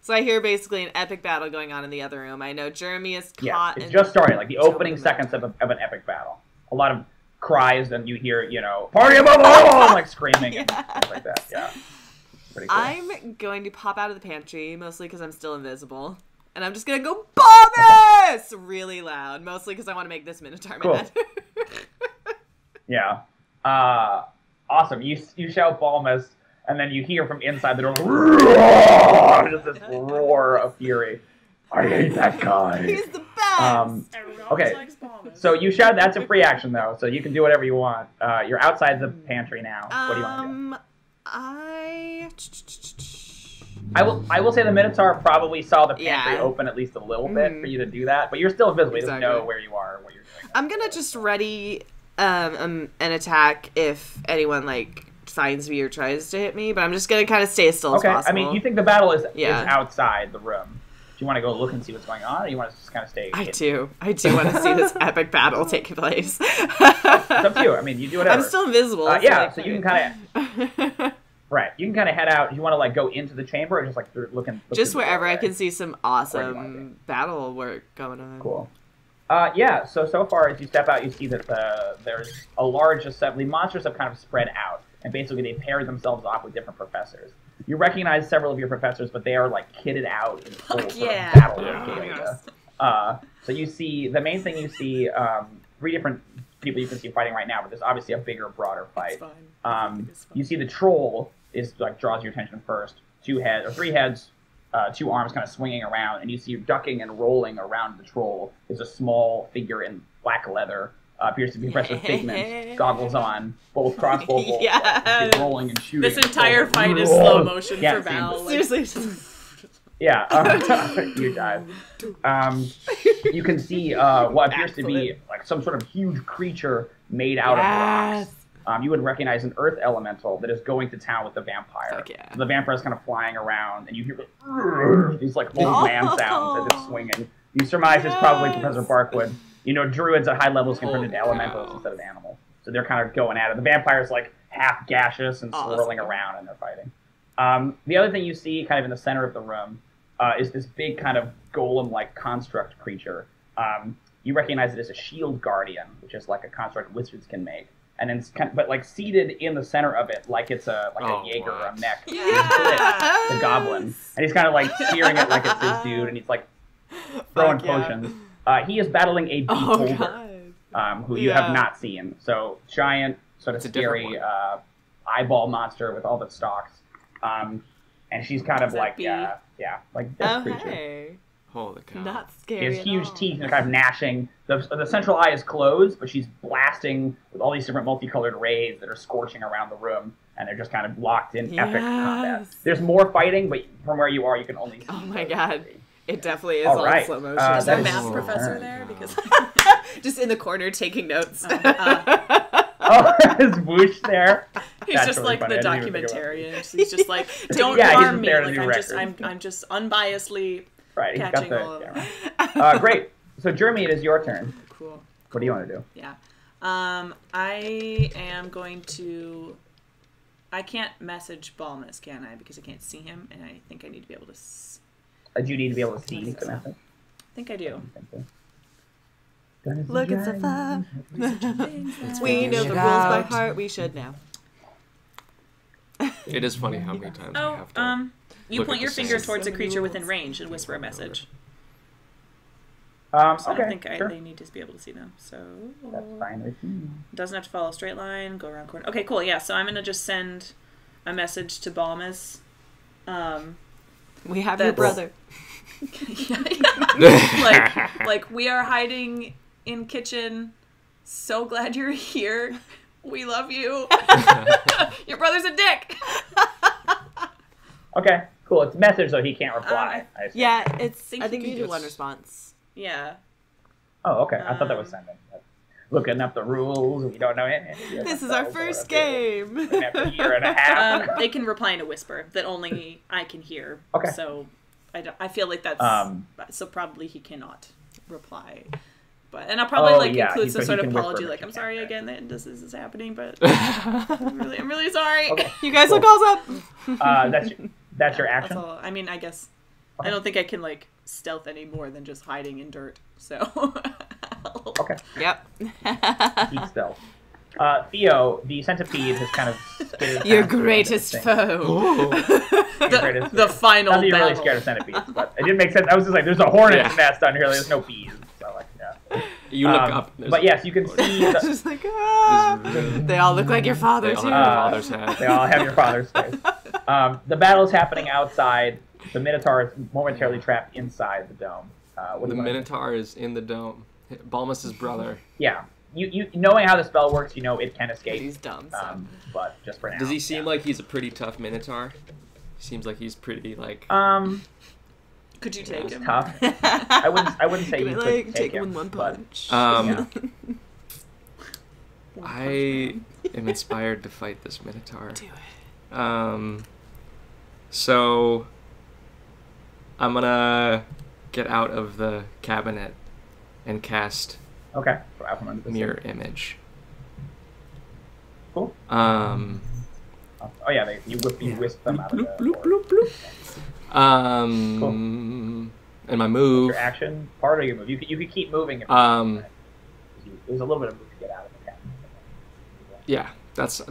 So I hear basically an epic battle going on in the other room. I know Jrmi is caught. It's just starting, like the opening seconds of an epic battle. A lot of cries, and you hear, party above all, like screaming and stuff like that. Yeah. Pretty cool. I'm going to pop out of the pantry, mostly because I'm still invisible. And I'm just going to go, Balmus! Really loud. Mostly because I want to make this Minotaur mad. Yeah. Awesome. You shout Balmus, and then you hear from inside the door, just this roar of fury. I hate that guy. He's the best. Okay. So you shout. That's a free action, though, so you can do whatever you want. You're outside the pantry now. What do you want to do? I will say the Minotaur probably saw the pantry open at least a little bit for you to do that, but you're still invisible. He doesn't know where you are or what you're doing. I'm gonna just ready an attack if anyone finds me or tries to hit me, but I'm just gonna kind of stay as still as possible. I mean, you think the battle is outside the room. Do you want to go look and see what's going on, or you want to just kind of stay? I do want to see this epic battle take place. It's up to you. I mean, you do whatever. I'm still invisible. So you can kind of. Right, you can kind of head out. Do you want to go into the chamber, or just looking? Just wherever I can see some awesome battle work going on. Cool. So far as you step out, you see that there's a large assembly. Monsters have kind of spread out, and basically they pair themselves off with different professors. You recognize several of your professors, but they are kitted out in full sort of battle regalia. So you see, the main thing you see, 3 different people you can see fighting right now, but there's obviously a bigger, broader fight. You see the troll draws your attention first. 3 heads, 2 arms kind of swinging around, and you see ducking and rolling around the troll is a small figure in black leather. Appears to be Professor Figment, goggles on, both crossbow bolts, he's rolling and shooting. This entire fight is slow motion for Val. Seriously. Huge eyes. You can see what appears to be some sort of huge creature made out of rocks. You would recognize an earth elemental that is going to town with the vampire. So the vampire is kind of flying around, and you hear these old man sounds as it's swinging. You surmise it's probably Professor Valqwyn. Druids at high levels can turn into elementals instead of animals. So they're kind of going at it. The vampire's half gaseous and swirling around, and they're fighting. The other thing you see kind of in the center of the room is this big kind of golem-like construct creature. You recognize it as a shield guardian, which is a construct wizards can make. And then, but seated in the center of it, it's a Jaeger or a mech. Yeah. The goblin. And he's kind of spearing it like it's his dude, and he's throwing potions. He is battling a beholder, who you have not seen. So giant, sort of scary eyeball monster with all the stalks. And she's kind of this creature. Holy cow. Not scary. She has huge teeth and kind of gnashing. The central eye is closed, but she's blasting with all these different multicolored rays that are scorching around the room, and they're just kind of locked in epic combat. There's more fighting, but from where you are, you can only see. Oh my god. It definitely is all slow motion. Is there a math professor there? Because just in the corner taking notes. Is Bush there? He's just really the documentarian. He's just don't harm me. I'm just unbiasedly catching all of them. Great. So Jrmi, it is your turn. Cool. What do you want to do? Yeah. I am going to. I can't message Balmus, can I? Because I can't see him, and I think I need to be able to. Do you need to be able to see the message? I think I do. Look at the fun. We know the rules by heart. We should now. It is funny how many times I have to. You point your finger towards a creature within range and whisper a message. So I don't think they need to be able to see them. So that's fine with me. Doesn't have to follow a straight line. Go around corner. Okay, cool. Yeah. So I'm gonna just send a message to Balmus. We have your brother. We are hiding in kitchen. So glad you're here. We love you. Your brother's a dick. Okay, cool. Cool. It's message, so he can't reply. I assume. Yeah, I he think can you do just- one response. Yeah. Oh, okay. I thought that was sending. Looking up the rules. We don't know anything. This is our first game. After a year and a half. They can reply in a whisper that only I can hear. Okay. So I feel like that's so probably he cannot reply. And I'll probably include some sort of apology, like I'm sorry again that this is happening, but I'm really sorry. Okay. You guys look all up. That's your action. That's all. I mean, I guess I don't think I can like stealth any more than just hiding in dirt. So Okay. Yep. Deep stealth. Theo, the centipede has kind of skidded Your past you greatest and foe. the final Not that you're battle. really scared of centipedes, but it didn't make sense. I was just like, there's a hornet's nest on here. There's no bees. So like, yeah. You look up. But yes, you can see. Just like, they all look like your father They all too. have your father's head. They all have your father's face. The battle's happening outside. The Minotaur is momentarily trapped inside the dome. What do The you wanna do? Minotaur is in the dome. Balmus's brother. Yeah. You knowing how the spell works, you know it can escape. He's dumb. So. But just for now. Does he seem like he's a pretty tough Minotaur? Seems like he's pretty like. Could you take him? Tough. I wouldn't say Can you I, could like, take him him, in one but punch? yeah. I am inspired to fight this Minotaur. Do it. So I'm gonna get out of the cabinet and cast Okay. So out from under the mirror image. Cool. Oh yeah, you whisk them out of the bloop, door. bloop, bloop. And my move. Your action, part of your move. You could keep moving. If there's a little bit of move to get out of the cabinet. Yeah, that's.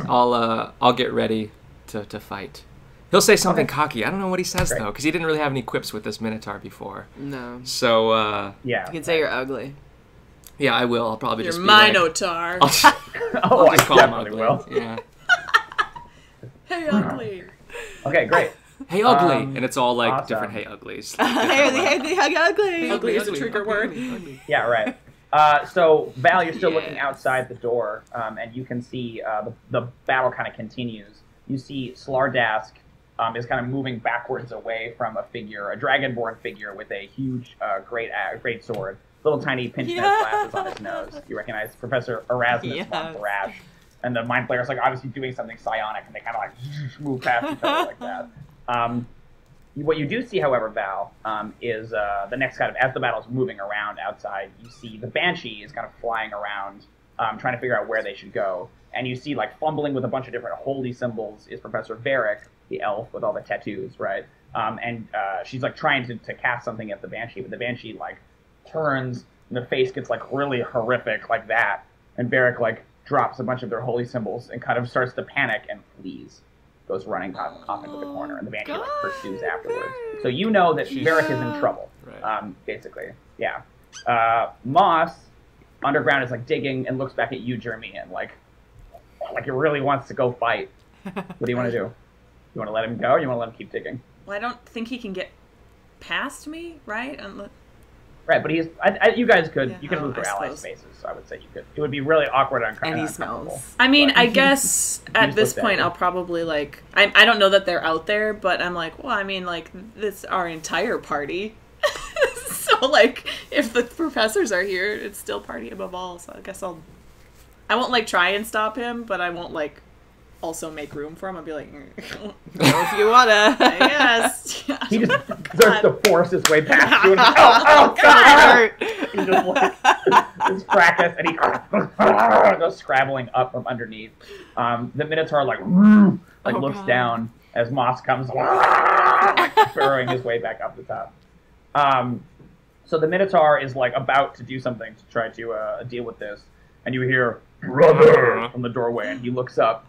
I'll get ready to fight. He'll say something Okay. cocky. I don't know what he says Great. though, because he didn't really have any quips with this Minotaur before. No. So Yeah. You can say you're ugly. yeah, I will. I'll probably You're just be like, Minotaur. I'll just, Oh, I just call him definitely ugly. will. Yeah. Hey, ugly. Okay, great. Hey ugly, and it's all like awesome. different hey uglies. Hey, ugly. Ugly is a trigger word. Yeah, right. So Val, you're still looking Yes. outside the door, and you can see the battle kind of continues. You see Slardask is kind of moving backwards away from a dragonborn figure with a huge, great sword, little tiny pince-nez glasses on his nose. You recognize Professor Erasmus Yes. von Thrash, and the mind player's like obviously doing something psionic, and they kind of like move past each other like that. What you do see, however, Val, is the next kind of, as the battle's moving around outside, you see the Banshee is kind of flying around, trying to figure out where they should go. And you see, like, fumbling with a bunch of different holy symbols is Professor Varric, the elf with all the tattoos, right? And she's, like, trying to cast something at the Banshee, but the Banshee, like, turns, and the face gets, like, really horrific like that. And Varric, like, drops a bunch of their holy symbols and kind of starts to panic and flees. Goes running off into the corner, and the Banshee like pursues afterwards. So you know that Varric is in trouble, Right. basically. Yeah. Moss, underground, is like digging and looks back at you, Jrmi, and like he really wants to go fight. What do you want to do? You want to let him go, or you want to let him keep digging? Well, I don't think he can get past me, right? Right, but you guys could. Yeah. You can Oh, move through I ally suppose. spaces, so I would say you could. It would be really awkward and And he uncomfortable. smells. I mean, But- I guess at just this look point at it. I'll probably like I don't know that they're out there, but I'm like, well, I mean, like this our entire party. So like if the professors are here, it's still party above all. So I guess I won't like try and stop him, but I won't like also make room for him. I'll be like, Go if you wanna. He yes. just starts to force his way past you, and oh god! He just like this fracas, and he goes scrabbling up from underneath. The Minotaur like looks God. down as Moss comes, like, burrowing his way back up the top. So the Minotaur is like about to do something to try to deal with this, and you hear "brother" from the doorway, and he looks up.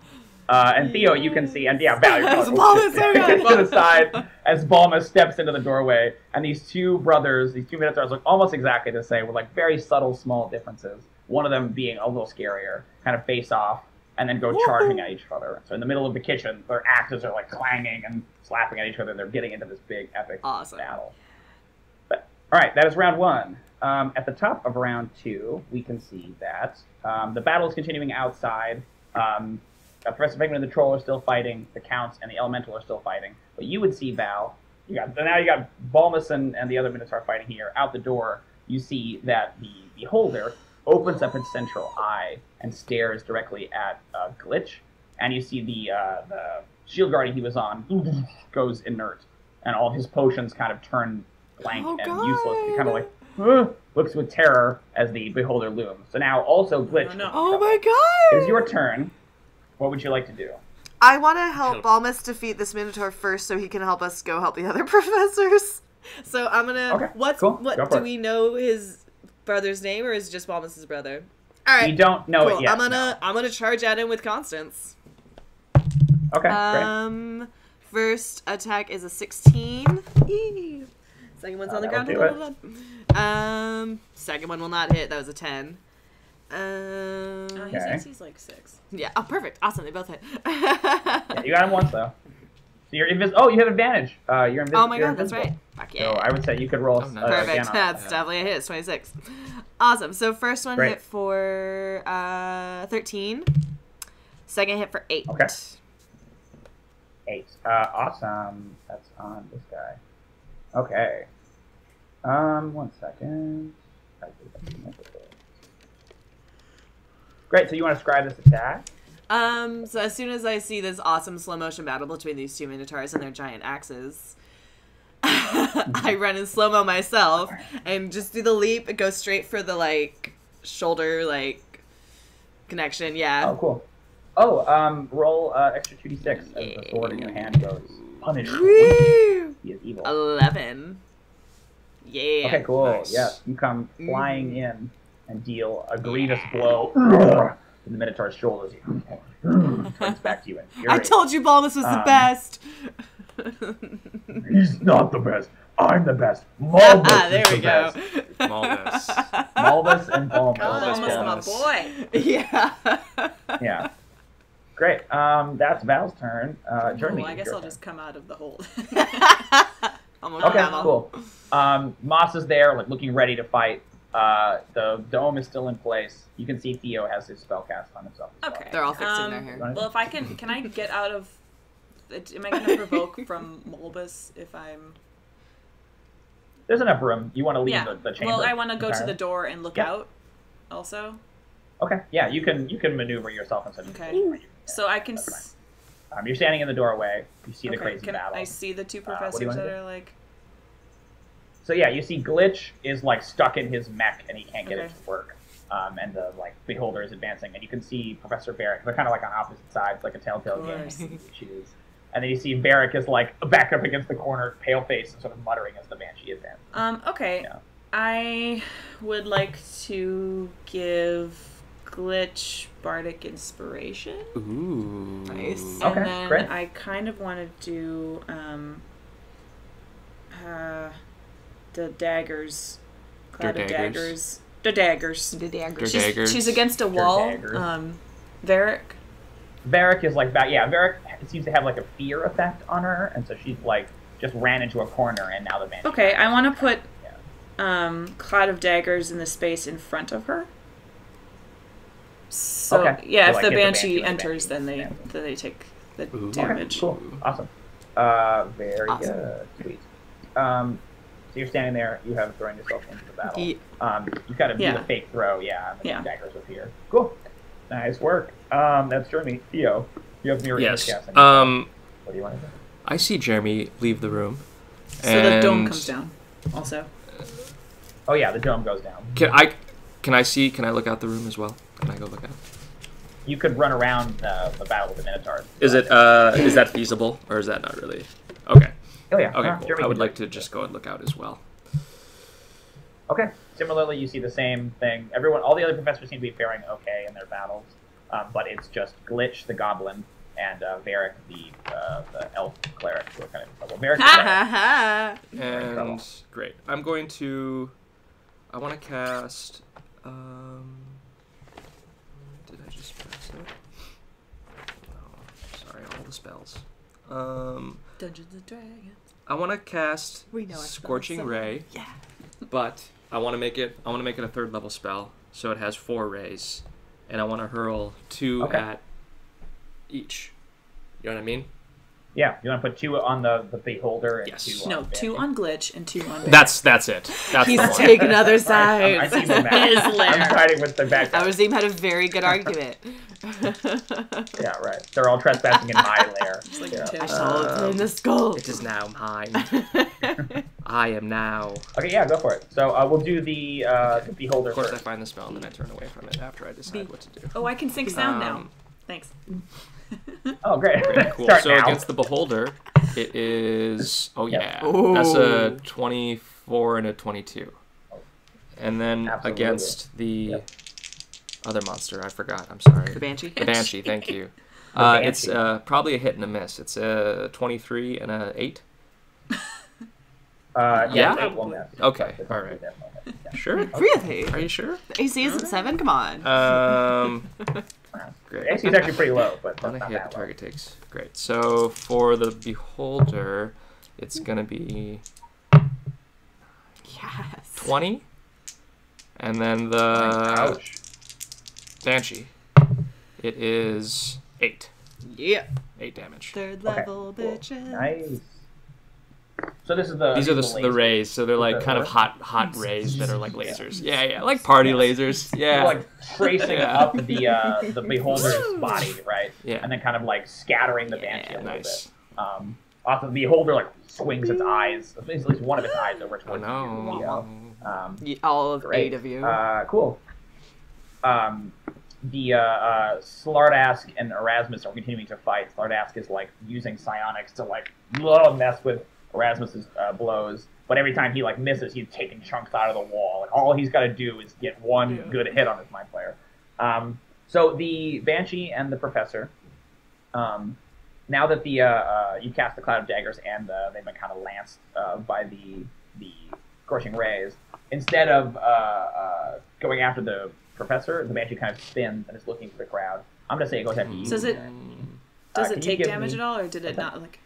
And Theo, you can see, and yeah, Val, you're That's like, Balmus, so good. to the side as Balmus steps into the doorway, and these two Minotaurs look almost exactly the same, with like very subtle, small differences. One of them being a little scarier, kind of face off, and then go charging at each other. So in the middle of the kitchen, their axes are like clanging and slapping at each other. They're getting into this big, epic Awesome. battle. But all right, that is round one. At the top of round two, we can see that the battle is continuing outside. Professor Figment and the Troll are still fighting. The Counts and the Elemental are still fighting. But But you would see Val. Now you got Balmus and the other Minotaur fighting here. Out the door, you see that the Beholder opens up its central eye and stares directly at Glitch, and you see the shield guardian he was on goes inert, and all of his potions kind of turn blank and useless. He kind of like looks with terror as the Beholder looms. So now also Glitch. Oh my god! It is your turn. What would you like to do? I want to help Balmus defeat this Minotaur first so he can help us go help the other professors. So I'm gonna... Okay, what do we know his brother's name, or is it just Balmus's brother? All right. You don't know it yet. I'm gonna charge at him with Constance. Okay, great. First attack is a 16. Eee. Second one's on the ground. Second one will not hit. That was a 10. He's like 6. Yeah. Oh, perfect. Awesome. They both hit. Yeah, you got him once though. So you're invisible. Oh, you have advantage. You're invisible. Oh my god, that's right. Fuck yeah. So I would say you could roll. Perfect. That's definitely a hit. It's 26. Awesome. So first one hit for 13. Second hit for 8. Okay. 8. Awesome. That's on this guy. Okay. 1 second. Great. So you want to describe this attack? So as soon as I see this awesome slow motion battle between these two Minotaurs and their giant axes, I run in slow-mo myself and just do the leap, go straight for the, like, shoulder, like, connection, yeah. Oh, cool. Oh, roll extra 2d6 as the sword in your hand goes. Punish. Woo! He is evil. 11. Yeah. Okay, cool. Nice. Yes, you come flying in and deal a grievous blow to the Minotaur's shoulders. Turns back to you in fury. I told you Balmus was the best. He's not the best. I'm the best. Malbus there we go. Malbus. Malbus and Balmus. Balmus, my boy. Yeah. Yeah. Great. That's Val's turn. Jrmi, I guess I'll just come out of the hold. Okay, cool. Moss is there, like looking ready to fight. The dome is still in place. You can see Theo has his spell cast on himself. Okay. They're all fixing their hair. Well, if I can I get out of... Am I going to provoke from Malbus if I'm... There's enough room. You want to leave the chamber. Well, I want to go to the door and look out also. Okay, yeah, you can maneuver yourself in such a position where you so I can... you're standing in the doorway. You see the crazy battle. I see the two professors that are like... So yeah, you see Glitch is like stuck in his mech and he can't get it to work. And the like Beholder is advancing, and you can see Professor Varric. They're kind of like on opposite sides, like a telltale game. You choose. And then you see Varric is like back up against the corner, pale face, and sort of muttering as the Banshee advances. Okay. Yeah. I would like to give Glitch Bardic Inspiration. Ooh. Nice. And then great. I kind of want to do the daggers. Cloud of daggers. The daggers. She's against a wall. Varric. Varric is like that. Yeah, Varric seems to have like a fear effect on her, and so she's like just ran into a corner, and now the Banshee. Okay, I want to put Cloud of Daggers in the space in front of her. So if the Banshee enters, then they take the damage. Okay, cool, awesome, very good, sweet. So you're standing there. You have thrown yourself into the battle. You kind of do a fake throw, and the daggers appear. Cool, nice work. That's Jrmi. Theo, you have mirror image casting. What do you want to do? I see Jrmi leave the room. So the dome comes down. Also. Oh yeah, the dome goes down. Can I look out the room as well? Can I go look out? You could run around the battle with the Minotaurs. Is that feasible, or is that not really? Okay. Oh yeah. Okay, cool. I would like to just go and look out as well. Okay. Similarly, you see the same thing. All the other professors seem to be faring okay in their battles, but it's just Glitch, the goblin, and Varric, the elf cleric, who are kind of in trouble. Varric and great. I want to cast. Did I just press it? No, sorry, all the spells. Dungeons and Dragons. I want to cast Scorching Ray. Yeah. But I want to make it a 3rd level spell, so it has 4 rays, and I want to hurl 2 at each. You know what I mean? Yeah, you want to put 2 on the beholder and Yes. 2 on No, the 2 on glitch and 2 on. That's it. That's He's the one. taking other I sides. see the map. His lair. I'm siding with the bad guys. Our had a very good argument. Yeah, right. They're all trespassing in my lair. Just like Yeah. Tim. I saw it in the skull. It is now mine. I am now. Okay, yeah, go for it. So we'll do the beholder Of course, I first. find the spell and then I turn away from it after I decide what to do. Oh, I can sync sound now. Um, Thanks. Oh, great. Cool. Start So now. against the beholder, it is. Oh yeah, Ooh. that's a 24 and a 22. And then Absolutely. against the Yep. other monster, I forgot. I'm sorry. The Banshee? The Banshee. Thank you. Banshee. It's probably a hit and a miss. It's a 23 and a 8. Yeah, 8 will miss. Okay, It's all not right. that moment. Yeah. Sure. Really? Are you sure? AC is at 7? Come on. The Great. AC is actually pretty low, but On that's a not hit, that low. target takes. Great. So for the beholder, it's gonna be Yes. 20, and then the Ouch. Banshee, it is 8. Yeah. 8 damage. Third Okay, level, cool. bitches. Nice. So this is the These are the lasers. rays, so they're like The kind of what? hot rays that are like lasers. Yeah, like party lasers. Yeah. Like tracing Yeah. up the beholder's body, right? Yeah. And then kind of like scattering the Yeah, banshee a little nice. bit. Off of the beholder like swings its eyes, at least one of its eyes over Oh towards no. you. All of Great. 8 of you. Cool. The Slardask and Erasmus are continuing to fight. Slardask is like using psionics to like mess with Erasmus's blows, but every time he like misses, he's taking chunks out of the wall. Like all he's got to do is get one good hit on his mind player. So the Banshee and the Professor, now that the you cast the Cloud of Daggers and they've been kind of lanced by the scorching rays, instead of going after the Professor, the Banshee kind of spins and is looking for the crowd. I'm gonna say it goes after you. So does it Can you take give damage me- at all, or did it not like?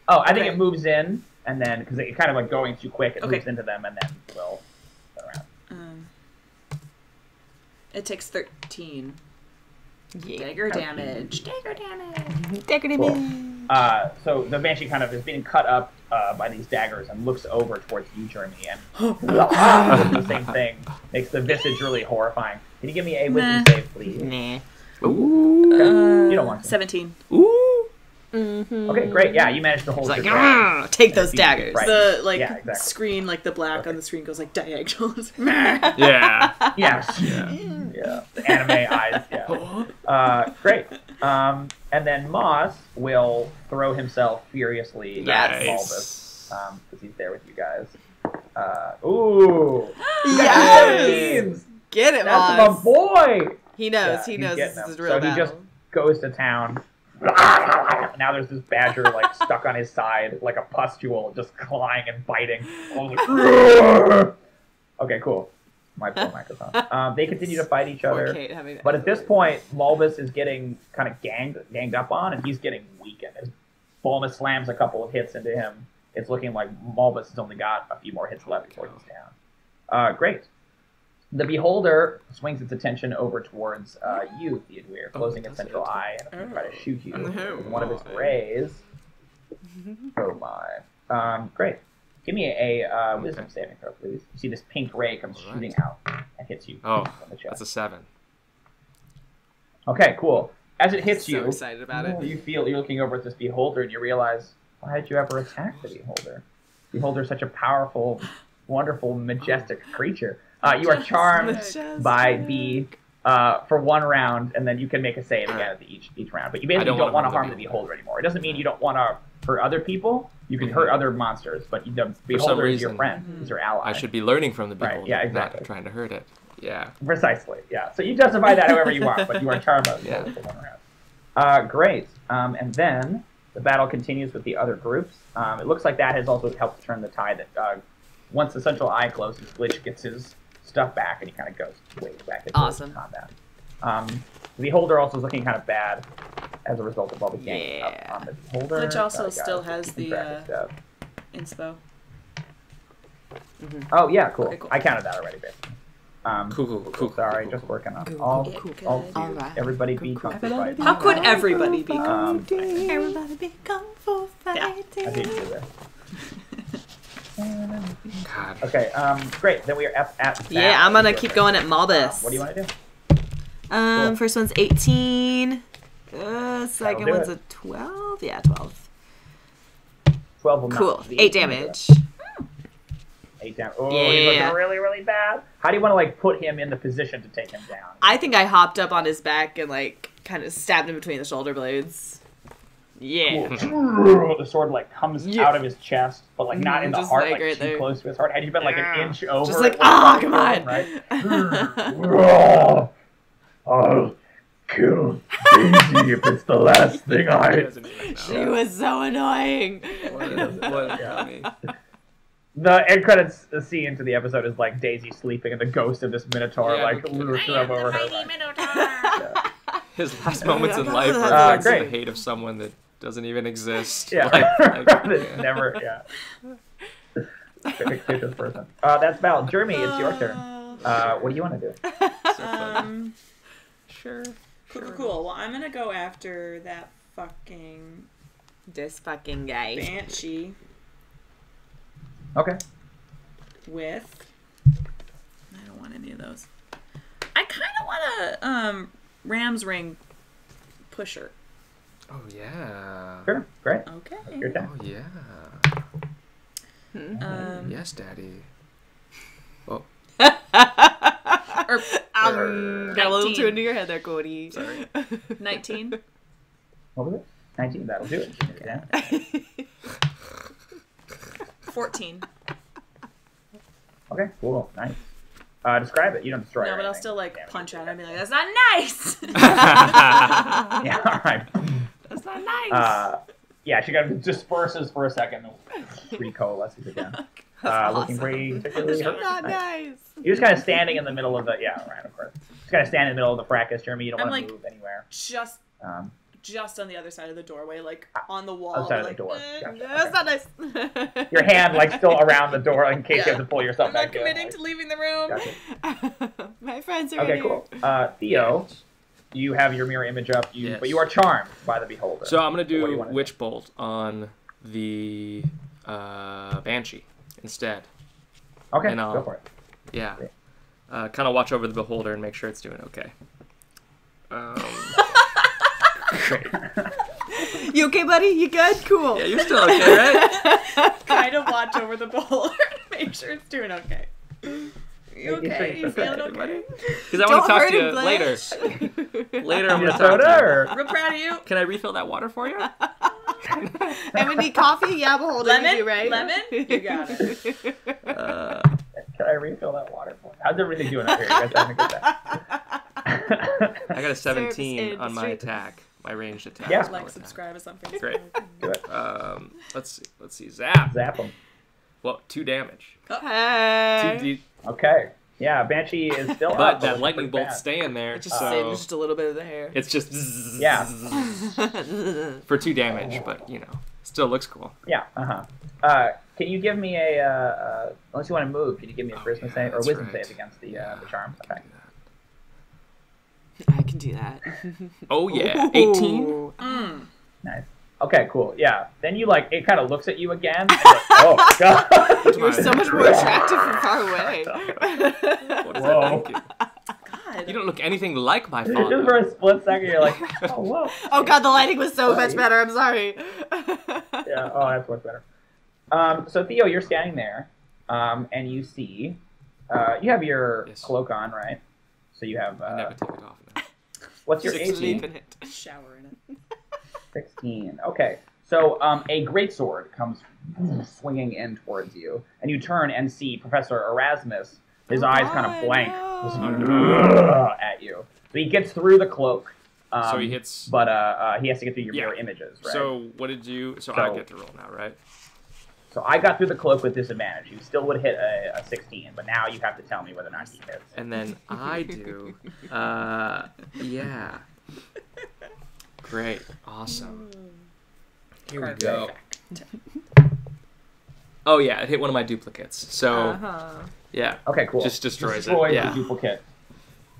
Oh, I think Okay. it moves in, and then because it kind of like going too quick, it Okay. moves into them, and then will turn around. It takes 13 Yeah. dagger damage. Dagger damage. Decorative. Cool. So the Banshee kind of is being cut up by these daggers and looks over towards you, Jrmi, and does the same thing. Makes the visage really horrifying. Can you give me a wisdom Nah. save, please? Nah. Ooh. You don't want to. 17. Ooh. Mm-hmm. Okay, great. Yeah, you managed to hold It's like, your ground. take those Yeah, daggers. right. The like Yeah, exactly. screen, like the black Okay. on the screen goes like diagonal. It's like, meh. Yeah. Yes. Yeah. Anime eyes. Yeah. Great. And then Moss will throw himself furiously at Yes. Bulbous, because he's there with you guys. Ooh. Yes! Get it, That's Moss. my boy. He knows. Yeah, he he's knows getting this is them. real So he battle. just goes to town. Now there's this badger like stuck on his side, like a pustule, just clawing and biting. Okay, cool. My poor microphone. They continue to fight each Poor other. Kate having to But at this point, Mulbus is getting kind of ganged up on, and he's getting weakened. As Bulbus slams a couple of hits into him, it's looking like Mulbus has only got a few more hits left before he's down. Great. The Beholder swings its attention over towards you, Theodûir, closing its central eye and it's going to try to shoot you with one of its rays. Oh my. Great. Give me a wisdom saving throw, please. You see this pink ray comes shooting out and hits you. Oh, on the chest. that's a 7. Okay, cool. As it hits so you, excited about it. you feel you're looking over at this Beholder and you realize, why did you ever attack the Beholder? Beholder is such a powerful, wonderful, majestic creature. You are charmed by the for one round, and then you can make a save again at each round. But you basically don't want to harm the Beholder anymore. It doesn't mean you don't want to hurt other people. You can hurt other monsters, but the Beholder is your reason, friend. He's your ally. I should be learning from the Right, beholder, yeah, exactly. not trying to hurt it. Yeah. Precisely, yeah. So you justify that however you want, but you are charmed by the Beholder for one round. Great. And then the battle continues with the other groups. It looks like that has also helped turn the tide. That once the central eye closes, Glitch gets his stuff back and he kind of goes back into Awesome. combat. The Beholder also is looking kind of bad as a result of all the gangs Yeah. up on the Beholder. Glitch also Sorry, guys, still just has keeping the, track of stuff. inspo. Oh yeah, cool. Okay, cool. I counted that already, basically. Cool. Sorry, just working on all Alright. everybody be kung fu fighting. How could everybody be? Everybody be kung fu Yeah. fighting. I did do that. God. Okay, great. Then we are at that. Yeah, I'm gonna keep going at Malbus. What do you want to do? Cool. First one's 18. Second do one's it. a 12. Yeah, 12. 12 will not. Cool. The 8 18 will damage. do it. 8 damage. Oh, he's Yeah. looking really, really bad. How do you want to like put him in the position to take him down? I think I hopped up on his back and like kind of stabbed him between the shoulder blades. Yeah. Cool. The sword like comes Yeah. out of his chest, but like not in the Just, heart, like, like right too there. close to his heart. Had you been like an inch over, Just like, it would come probably on. kill him, right? I'll kill Daisy if it's the last thing He I. doesn't even She know. was so annoying. What funny. The end credits scene to the episode is like Daisy sleeping, and the ghost of this Minotaur Yeah, like no kidding. looks up over her. Like, His last moments in life are great. the hate of someone that doesn't even exist. yeah, Like, It's yeah. never. Yeah. Fictitious person. That's Val. Jrmi, it's your turn. What do you want to do? So funny. Sure. Cool. Well, I'm gonna go after that fucking This fucking guy. banshee Okay. with. I don't want any of those. I kind of want a ram's ring pusher. Oh yeah. Sure. Great. Okay. Your turn. Oh yeah. Yes, Daddy. Oh, Or Got a little 19. too into your head there, Cody. sorry. 19. What was it? 19. That'll do it. Yeah. 14. Okay. Cool. Nice. Describe it. You don't destroy it. No, or but I'll anything. still like Yeah, punch you at do it and be like, "That's not nice." that. Yeah. All right. That's not nice. Yeah. She kind of disperses for a second, and recoalesces again. Looking pretty particularly hurt. Not Nice. nice. You're just kind of standing in the middle of the. Yeah. Right. Of course. Just kind of standing in the middle of the fracas, Jrmi. You don't I'm want to like- move anywhere. just on the other side of the doorway, like on the wall. Outside of the like, door. eh, Gotcha. That's not nice. Your hand like still around the door in case you have to pull yourself I'm back not in. committing to leaving the room. Gotcha. My friends are Okay, in cool. Theo, you have your mirror image up, Yes. but you are charmed by the beholder. So I'm gonna What do you do wanna do? Witch Bolt on the Banshee instead. Okay, and I'll- go for it. Yeah. Kind of watch over the beholder and make sure it's doing okay. Great. You okay, buddy? You good? Cool. Yeah, you're still okay, right? Kind of watch over the beholder to make sure it's doing okay. You Making sure okay? it's You feeling okay. okay? Because I want to Don't talk hurt to you him, later. Blanche. Later, I'm Need gonna a talk soda to you. or? Real proud of you. Can I refill that water for you? And we need coffee? Yeah, beholder. Lemon? You do, right? Lemon? You got it. Can I refill that water for you? How's everything doing up here? You guys having a good time? I got a 17 Service on my industry. attack. My ranged attack. Yeah. is my Like, attack. subscribe or something. Great. Do it. Let's see. Zap. Zap him. Well, 2 damage. Hey. 2d. Okay. Yeah, Banshee is still up. But that looking lightning pretty bolt's bad. staying there, Just so singed a little bit of the hair. it's just Yeah. for 2 damage. But you know, still looks cool. Yeah, can you give me unless you want to move, can you give me a charisma yeah, save or that's wisdom right. save against the charm? Okay. I can do that. Oh yeah, 18. Ooh. Nice. Okay, cool. Yeah. Then you like it kind of looks at you again. Like, oh god. You're so much more attractive from far away. What does Whoa. that make you? God. You don't look anything like my Just for father. a split second, you're like, oh whoa. Oh god, the lighting was so much better. I'm sorry. Yeah. Oh, that's much better. So Theo, you're standing there, and you see, you have your Yes. cloak on, right? So you have. I never take it off now. What's your 16. AC? Sleep in it. Shower in it. 16. Okay. So a greatsword comes swinging in towards you, and you turn and see Professor Erasmus. His eyes kind of blank at you. So he gets through the cloak. So he hits. But he has to get through your Yeah. mirror images, right? So what did you? So So- I get to roll now, right? So I got through the cloak with disadvantage. You still would hit a 16, but now you have to tell me whether or not he hits. And then I do. Yeah. Great. Awesome. Here we go. Oh yeah, it hit one of my duplicates. So yeah. Okay, cool. Just destroys it. the Yeah. duplicate.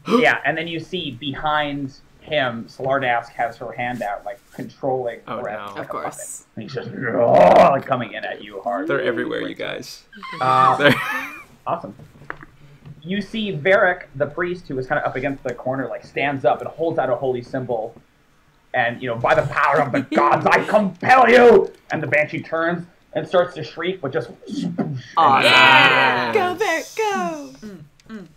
Yeah, and then you see behind him, Slardask has her hand out, like controlling. Oh, the rest, no. like Of a course. puppet. And he's just like coming in at you hard. They're everywhere, you guys. They're... Awesome. You see Varric, the priest, who is kind of up against the corner, like stands up and holds out a holy symbol. And, by the power of the gods, I compel you! And the banshee turns and starts to shriek, but just... Yeah! Go, Varric, go! And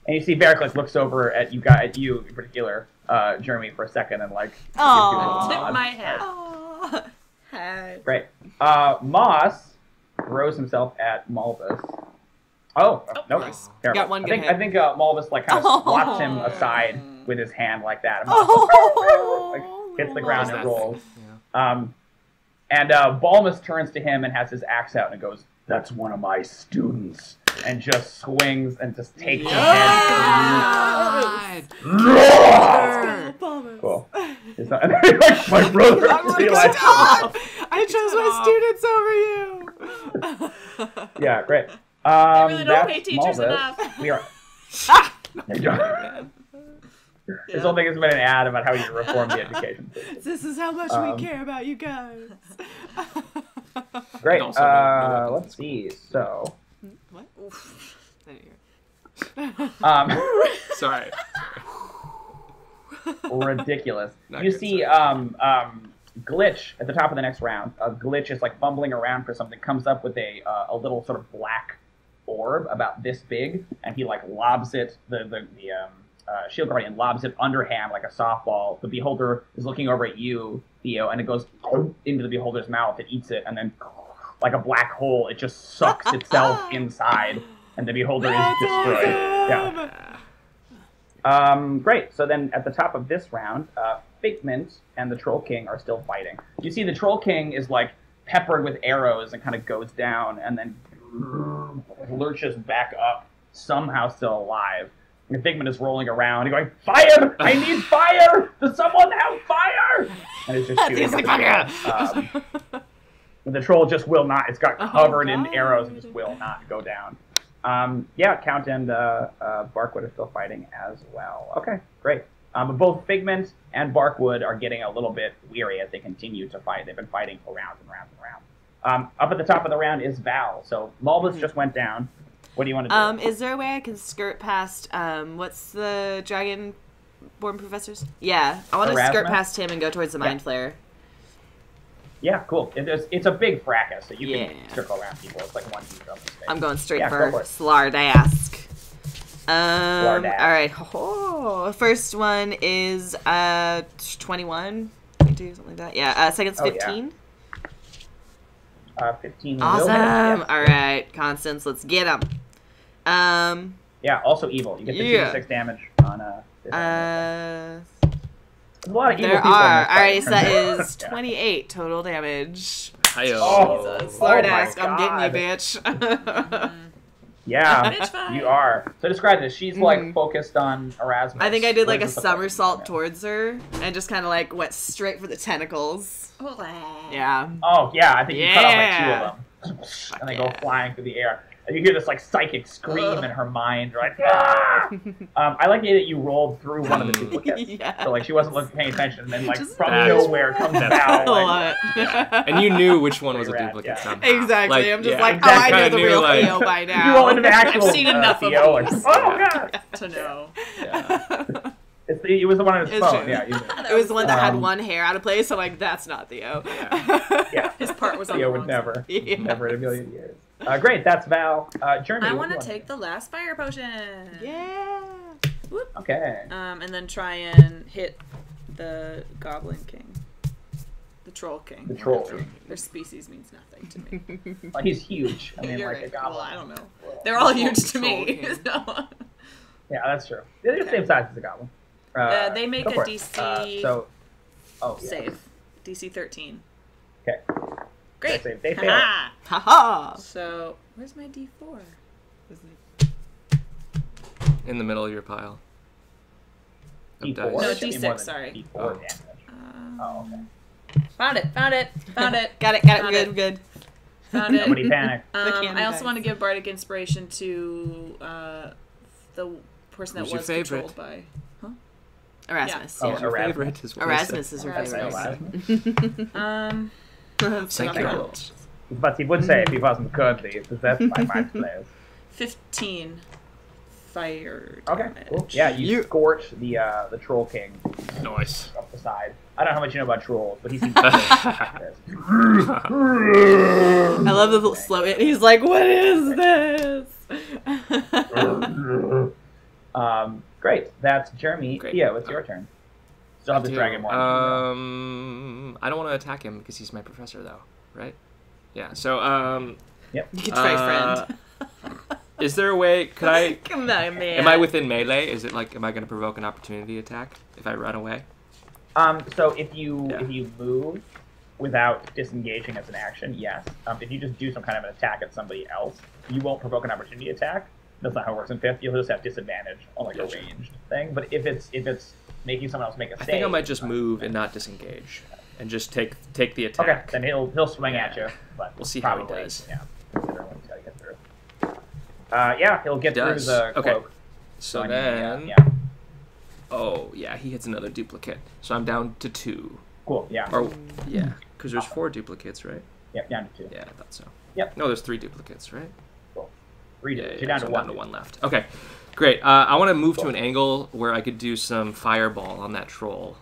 you see Varric, like, looks over at you guys, you in particular, Jrmi, for a second, and, like... Tip my hat. Great. Moss throws himself at Malvis. Oh, no. Nice. Terrible. Got one good hit. I think Malvis, like, kind of swats him aside with his hand like that. And like, hits the ground and rolls. Yeah. And Balmus turns to him and has his axe out and goes, "That's one of my students." And just swings and just takes his head. Cool. It's not, like, my brother. Stop! I chose my students over you. Yeah, great. really don't That's pay teachers Malvis. enough. We are. This whole thing has been an ad about how you reform the education system. This is how much we care about you guys. Great. Also, no Let's see. So, What? Sorry. ridiculous. Not You good, see, Glitch at the top of the next round. Glitch is like fumbling around for something. Comes up with a little sort of black orb about this big, and he like lobs it. The Shield Guardian lobs it underhand like a softball. The Beholder is looking over at you, Theo, and it goes into the Beholder's mouth. It eats it, and then like a black hole, it just sucks itself inside, and the Beholder is destroyed. Awesome. Yeah. Great. So then at the top of this round, Figment and the Troll King are still fighting. You see the Troll King is like peppered with arrows and kind of goes down and then lurches back up, somehow still alive. And Figment is rolling around and going, "Fire! I need fire! Does someone have fire?" And it's just shooting. The troll just will not. It's got covered in arrows and just will not go down. Count and Barkwood are still fighting as well. Okay, great. But both Figment and Barkwood are getting a little bit weary as they continue to fight. They've been fighting for rounds and rounds and rounds. Up at the top of the round is Val. So Malvis just went down. What do you want to do? Is there a way I can skirt past, what's the Dragonborn professors? Yeah, I want to skirt past him and go towards the Mind Flayer. Yeah, cool. It's a big fracas, so you can circle around people. It's like one huge open space. I'm going straight for Slardask. Slardask. All right. Oh, first one is 21, 22, something like that. Yeah. Second's 15. 15. Awesome. Yeah. All right, Constance, let's get him. Yeah. Also evil. You get 56 damage on this. There's a lot of evil there people in are. this All fight. right, so that is 28 total damage. Oh, Jesus. Slardask, oh my I'm getting you, God. bitch. Yeah, It's fine. you are. So describe this. She's like focused on Erasmus. I think I did like What a is this supposed to somersault be? towards her and just kind of like went straight for the tentacles. Yeah. Oh yeah, I think you cut off like two Yeah. of them, and they go flying through the air. And you hear this like psychic scream in her mind, right? Ah! I like the idea that you rolled through one of the duplicates. Yeah. So like she wasn't paying attention, and then like Just from that is- nowhere comes Val. I Like, love it. And you knew which one was a Pretty rad, duplicate yeah. somehow. Exactly. Like, I'm just yeah. like, Exactly. oh, I know Kinda the knew, real like- Theo by you roll now. into the actual I've seen enough of Theo, like, those. oh god, To know. Yeah. it was the one on his It's phone. true. Yeah, you knew. It was the one that had Um, one hair out of place. So I'm like, that's not Theo. Yeah, His part was on Theo the would wrong never, Yeah. never in a million years. Great, that's Val. Jrmi, I what want do to you take the last fire potion. Yeah. Whoop. Okay. And then try and hit the Goblin King. The Troll King. The Troll King. Their species means nothing to me. Well, he's huge. I mean, You're like a right. goblin. Well, I don't know. They're all huge to Troll me. King. So. Yeah, that's true. They're the same size as a goblin. They make go a for it. DC Yeah. save. DC 13. Okay. Great. They save. They fail. Ha-ha. Haha. So, where's my D4? In the middle of your pile. Of D4. dice. No, It should be D6, more than sorry. D4 Oh. damage. Oh, okay. Found it. Got it. Found We're it. good. We're good. Found it. Nobody panic. I also want to give bardic inspiration to the person that Who's your was favorite? controlled by. Erasmus. Oh, Yeah. Who's your Erasmus. favorite is what I Erasmus said. is her Erasmus. favorite. Thank you. Cool. But he would say if he wasn't currently possessed by mind players. 15 fire Okay, damage. cool. Yeah, you scorch the Troll King Nice. up the side. I don't know how much you know about trolls, but he seems to be I love the slow. He's like, "What is this?" Great. That's Jrmi. Great. Yeah, it's your turn. Still have the dragon more. I don't want to attack him because he's my professor, though, right? Yeah. So, You can try friend. is there a way? Could I? Come on, man. Am I within melee? Is it like? Am I going to provoke an opportunity attack if I run away? So if you move without disengaging as an action, yes. If you just do some kind of an attack at somebody else, you won't provoke an opportunity attack. That's not how it works in 5th. You'll just have disadvantage on like a ranged thing. But if it's making someone else make a save, I think I might just move and not disengage, and just take the attack. Okay, then he'll swing at you. But We'll see how he probably, does. Yeah, considering what he's got to get through. Yeah, he'll get through Does. the Okay. cloak. So on you, then, yeah. oh yeah, he hits another duplicate. So I'm down to 2. Cool. Yeah. Or yeah, because there's 4 duplicates, right? Yep. Down to 2. Yeah, I thought so. Yep. No, there's 3 duplicates, right? Cool. 3 Yeah, You're down so to I'm 1. down to 1 left. Okay, great. I want to move to an angle where I could do some fireball on that troll.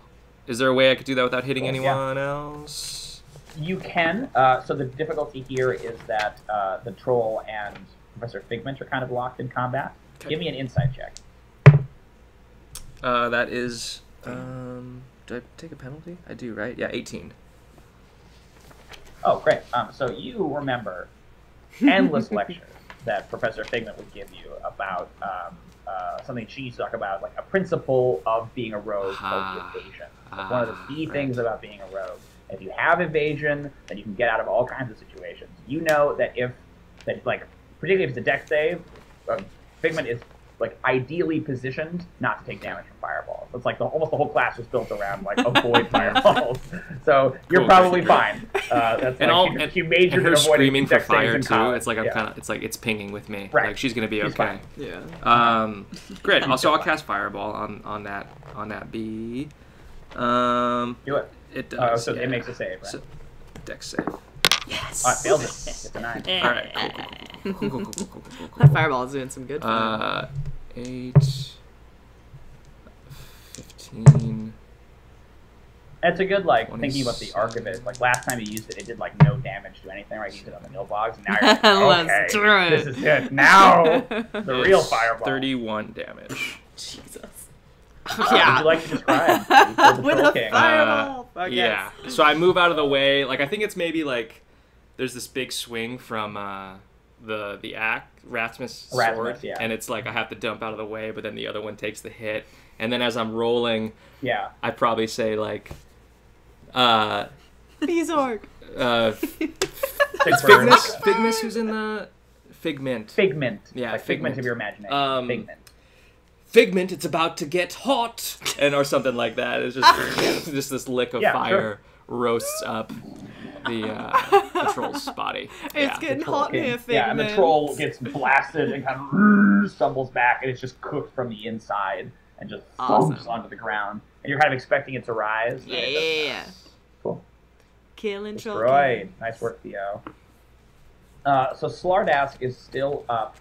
Is there a way I could do that without hitting Cool, anyone else? You can. So the difficulty here is that the troll and Professor Figment are kind of locked in combat. Okay. Give me an insight check. That is. Do I take a penalty? I do, right? Yeah, 18. Oh, great. So you remember endless lectures that Professor Figment would give you about something she used to talk about, like a principle of being a rogue called evasion. It's one of the key things about being a rogue. If you have evasion, then you can get out of all kinds of situations. You know that particularly if it's a dex save, Figment is like ideally positioned not to take damage from fireballs. It's like almost the whole class was built around like avoid fireballs. So you're Cool. probably fine. That's And like she majored and her in avoiding screaming for dex saves fire in too. college. It's like Yeah. it's pinging with me. Right. Like she's gonna be She's okay. fine. Yeah. Great. Also, I'll cast fireball on that bee. Do it. It does. So yeah. it makes a save, right? So, dex save. Yes. Oh, it failed it. It's a 9. All right. Cool. That fireball is doing some good for 8, 15. It's a good, like, 27. thinking about the arc of it. Like, last time you used it, it did, like, no damage to anything, right? You used it on the nilbogs, and now you're like, Let's okay, do it. this is it. Now, the real fireball. 31 damage. Jesus. Would Yeah. you like to describe? the With Troll a King? fireball. Fuck Yeah. yes. So I move out of the way. Like I think it's maybe like there's this big swing from the Rasmus sword, yeah. and it's like I have to dump out of the way, but then the other one takes the hit, and then as I'm rolling, Yeah. I probably say like, Beezorg. It's Figmus, who's in the Figment. Figment. Yeah, Like figment Figment. of your imagination. Figment, it's about to get hot, or something like that. It's just this lick of Yeah, fire sure. roasts up the troll's body. It's getting hot in here, Figment. Yeah, and the troll gets blasted and kind of stumbles back, and it's just cooked from the inside and just thumps Awesome. onto the ground. And you're kind of expecting it to rise. and it does Yeah. not. Cool. Killing troll. Destroyed. Nice work, Theo. So Slardask is still up,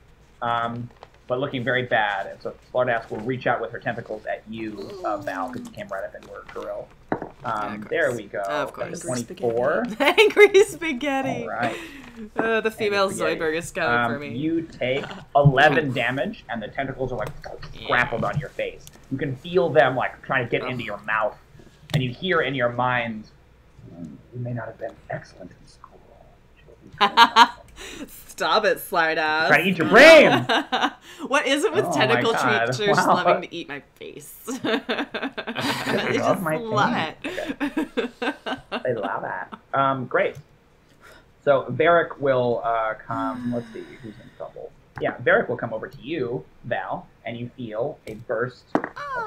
but looking very bad. And so Slardask will reach out with her tentacles at you, Val, because you came right up into her grill. There we go. Of course. That's a 24. Angry spaghetti. All right. The female Spaghetti. Zoidberg is coming for me. You take 11 damage, and the tentacles are like grappled on your face. You can feel them like trying to get into your mouth, and you hear in your mind, "You may not have been excellent in school." Stop it, Slardass. Trying to eat your brain. What is it with Oh my tentacle God. creatures Wow. loving to eat my face? They love just my love face. it. They love that. Great. So Varric will come. Let's see who's in trouble. Yeah, Varric will come over to you, Val, and you feel a burst of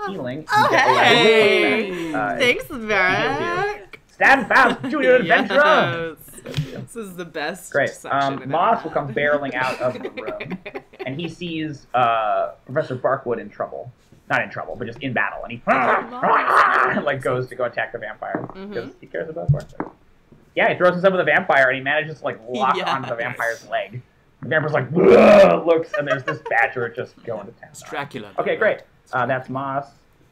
healing. Oh, You get 11 hey! points back. Thanks, Varric. Stand fast, junior adventurer. Yes. This is the best. Great. section I've Moss ever will come had. barreling out of the room, and he sees Professor Barkwood in trouble. Not in trouble, but just in battle, and he like goes to go attack the vampire because he cares about Barkwood. Yeah, he throws himself with the vampire, and he manages to like lock onto the vampire's leg. The vampire's like looks, and there's this badger just going to town. It's Dracula. Okay, great. That's Moss.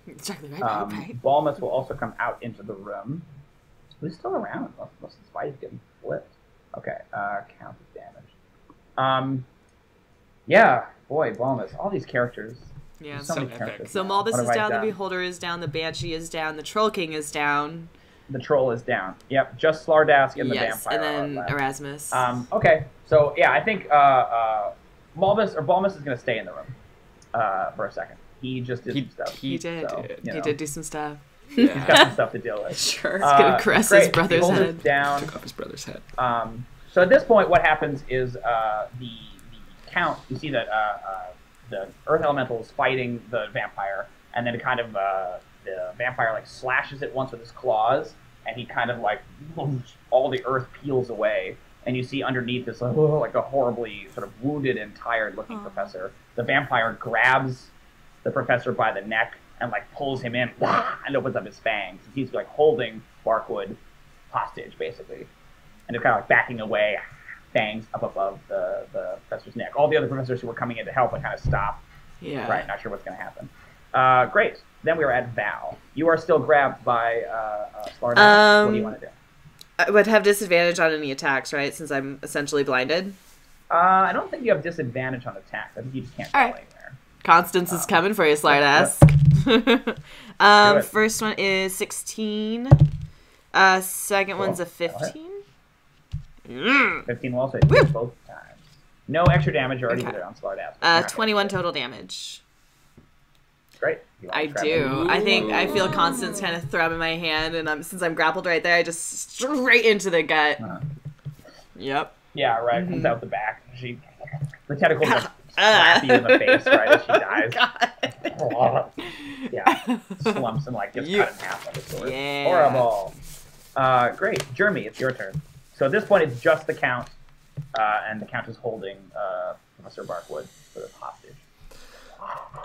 Exactly right. Balmus will also come out into the room. Who's still around? Most of the spies getting flipped. Okay, count the damage. Yeah, boy, Balmus. All these characters. Yeah. So many epic. characters. So now. Malbus What is have I down, the done? Beholder is down, the Banshee is down, the Troll King is down. The troll is down. Yep, just Slardask and the Yes, vampire. and then are left. Erasmus. Okay, so yeah, I think Balmus is going to stay in the room for a second. He just did some stuff. he did. So, you know, He did do some stuff. He's got some stuff to deal with. Sure. He's gonna caress his Great. brother's Beholder's head. down. Took off his brother's head. So at this point, what happens is the count. You see that the earth elemental is fighting the vampire, and then it kind of the vampire like slashes it once with his claws, and he kind of like all the earth peels away, and you see underneath this like a horribly sort of wounded and tired looking professor. The vampire grabs the professor by the neck and like pulls him in and opens up his fangs. He's like holding Barkwood hostage basically, and just kind of like backing away, fangs up above the professor's neck. All the other professors who were coming in to help like kind of stop. Yeah. Right, not sure what's going to happen. Great. Then we are at Val. You are still grabbed by Slardask. What do you want to do? I would have disadvantage on any attacks, right? Since I'm essentially blinded. I don't think you have disadvantage on attacks. I think you just can't go All right. anywhere. Constance is coming for you, Slardask. Do it. First one is 16. Second one's a 15. 15 will also hit both times. No extra damage. You already Okay. did it on Slardask. 21 total damage. Great. You want I to grab do. him? I feel Constance kind of throbbing my hand, and since I'm grappled right there, I just straight into the gut. Yep. Yeah, right. Comes out the back. The tentacles like, slap you in the face right as she dies. Yeah. Slumps and like gets cut in half with a sword. Yeah. Horrible. Great. Jrmi, it's your turn. So at this point, it's just the Count, and the Count is holding Professor Barkwood for the hostage.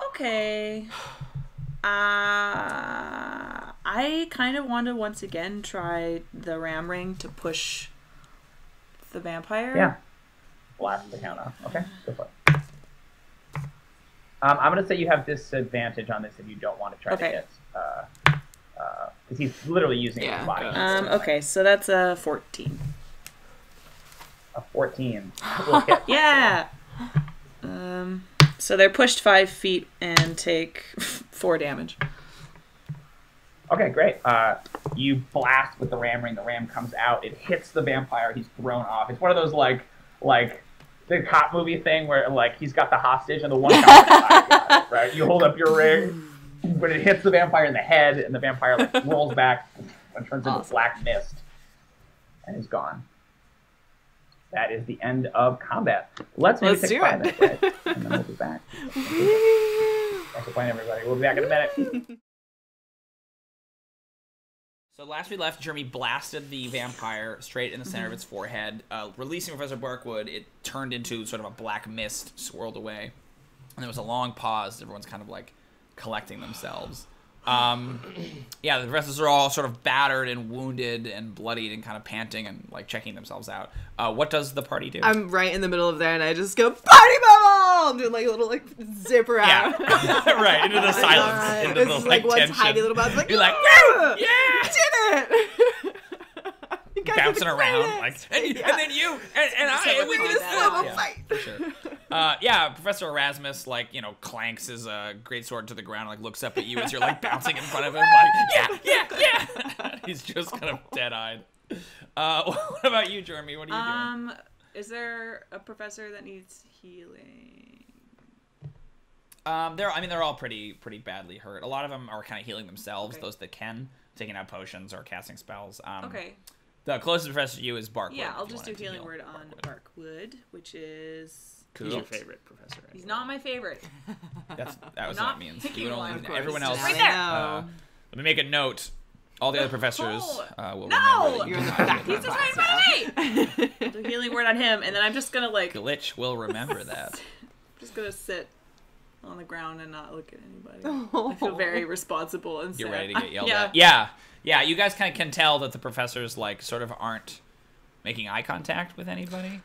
Okay. I kind of want to once again try the ram ring to push the vampire. Yeah. Blast the Count off. Okay, go for it. I'm going to say you have disadvantage on this if you don't want to try to hit. Because he's literally using his body. Okay, so that's a 14. A 14 will hit. Yeah. So they're pushed 5 feet and take 4 damage. Okay, great. You blast with the ram ring. The ram comes out. It hits the vampire. He's thrown off. It's one of those like the cop movie thing where like he's got the hostage and the one cop got it, right? You hold up your ring, but it hits the vampire in the head, and the vampire like rolls back and turns into black mist, and is gone. That is the end of combat. Let's maybe take 5 minutes, right? And then we'll be back. Thanks for playing, everybody. We'll be back in a minute. So last we left, Jrmi blasted the vampire straight in the center of its forehead. Releasing Professor Barkwood, it turned into sort of a black mist, swirled away. And there was a long pause. Everyone's kind of like collecting themselves. Yeah, the professors are all sort of battered and wounded and bloodied and kind of panting and like checking themselves out. What does the party do? I'm right in the middle of there, and I just go, party bubble! I'm doing like a little like zip around. Yeah, right, into the silence. Into It's the like one tension. tiny little buzz, like, You're like, yeah! yeah! Did it! You guys Bouncing are the around, greatest! like, and then you, and I, So and we we did did that. that. Fight. For sure. Yeah, Professor Erasmus, like, you know, clanks his great sword to the ground, like, looks up at you as you're, like, bouncing in front of him, like, yeah! He's just kind of dead-eyed. What about you, Jrmi? What are you doing? Is there a professor that needs healing? They're all pretty badly hurt. A lot of them are kind of healing themselves, Okay. those that can, taking out potions or casting spells. Okay. The closest professor to you is Barkwood. Yeah, if I'll you just do wanted to healing heal word on Barkwood, which is... Cool. He's your favorite professor. He's not my favorite. That was what Not that means. picking You would one, only, of course. everyone Just else. right there. Let me make a note. All the other professors will No! remember. You're in the that back. you He's just right by me! The healing word on him, and then I'm just gonna like Glitch will remember that. just gonna sit on the ground and not look at anybody. I feel very responsible and sad. You're ready to get yelled Yeah. at. Yeah. You guys kind of can tell that the professors like sort of aren't making eye contact with anybody.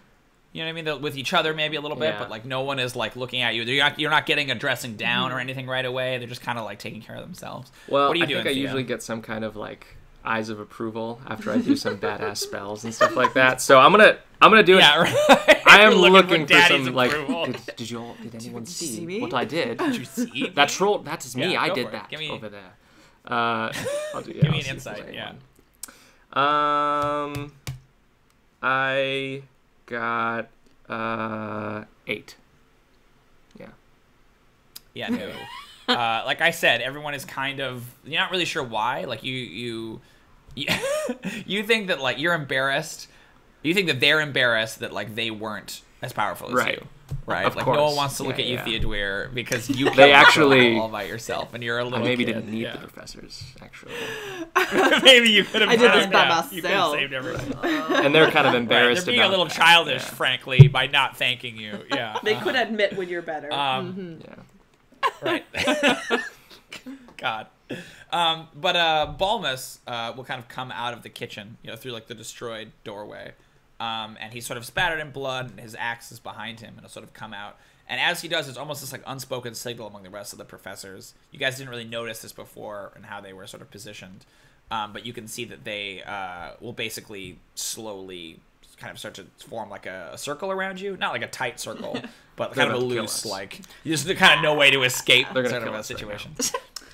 You know what I mean? With each other maybe a little bit, Yeah. but like no one is like looking at you. You're not getting a dressing down or anything right away. They're just kind of like taking care of themselves. Well, what are you I doing? think I Theo? usually get some kind of like eyes of approval after I do some badass spells and stuff like that. So I'm gonna do it. Yeah, right. I am You're looking for daddy's some like. approval. Did anyone see see me? what I did? Did you see? That's troll. That's me. Yeah, I go did for it. that Give me- over there. I'll do. Yeah, Give me I'll an see if insight. there's Yeah. anyone. I got 8. Yeah. Yeah, no. Like I said, everyone is kind of, you're not really sure why. Like you think that like you're embarrassed. You think that they're embarrassed that like they weren't as powerful as Right. you. Right? Of Like no course. one wants to look Yeah, at you, yeah. Theodûir, because you They killed actually- all by yourself and you're a I little maybe kid. didn't need Yeah. the professors actually, Maybe you could have I did this done by that. You could have myself. saved everyone. and they're kind of Right. embarrassed. They're being a about little that. childish, Yeah. frankly, by not thanking you. Yeah. They could admit when you're better. Yeah. Right. God. But Balmus will kind of come out of the kitchen, through like the destroyed doorway. And he's sort of spattered in blood, and his axe is behind him, and it'll sort of come out. And as he does, it's almost this like unspoken signal among the rest of the professors. You guys didn't really notice this before and how they were sort of positioned. But you can see that they will basically slowly kind of start to form like a circle around you. Not like a tight circle, but kind of a about to kill loose, us. like, there's kind of no way to escape They're gonna sort of kill a us right situation.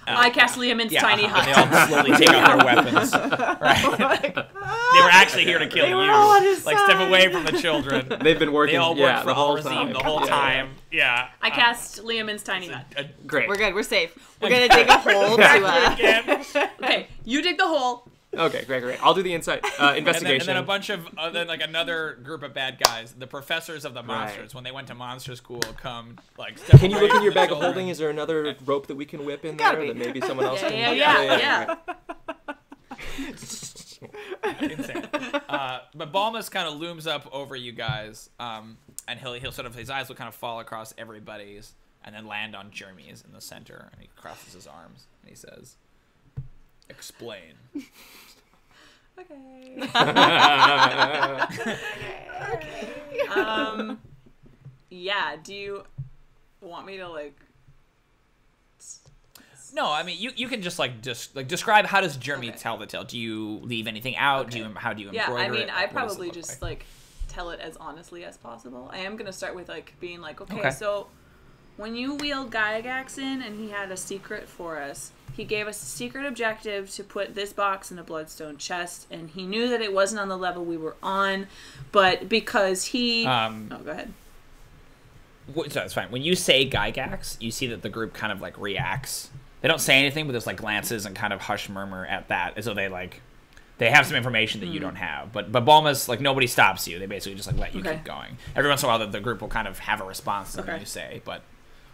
I cast Liamon's tiny and they hut. all slowly take out their weapons. Right? They were actually here to kill you. were all on his Like, step side. away from the children. They've been working. They all yeah, worked for the whole Al-Razim time. the whole Yeah, time. Yeah. I cast Liamon's tiny hut. Great. We're good. We're safe. We're gonna dig a hole to Again. Okay, you dig the hole. Okay, great. I'll do the insight investigation. And then a bunch of, then like another group of bad guys, the professors of the monsters, Right. when they went to monster school, come like. Step Can you away look in from your the bag of children. holding? Is there another rope that we can whip in Gotta there be. that maybe someone else can? Yeah. Insane. But Balmus kind of looms up over you guys, and he'll sort of, his eyes will kind of fall across everybody's, and then land on Jrmi's in the center, and he crosses his arms and he says, "Explain." Okay. Yeah. Do you want me to like? No, I mean you can just describe how does Jrmi Okay. tell the tale. Do you leave anything out? Okay. How do you Yeah, embroider I mean, it? I Like, what does it probably look just like? like tell it as honestly as possible. I am gonna start with like being like, okay, Okay. so when you wheeled Gygaxian and he had a secret for us, he gave us a secret objective to put this box in a bloodstone chest, and he knew that it wasn't on the level we were on, but because he, oh, go ahead. So it's fine. When you say Gygax, you see that the group kind of like reacts. They don't say anything, but there's like glances and kind of hush murmur at that, as though they have some information that you don't have. But Balmus, like, nobody stops you. They basically just like let you Okay. keep going. Every once in a while, the group will kind of have a response to something Okay. you say, but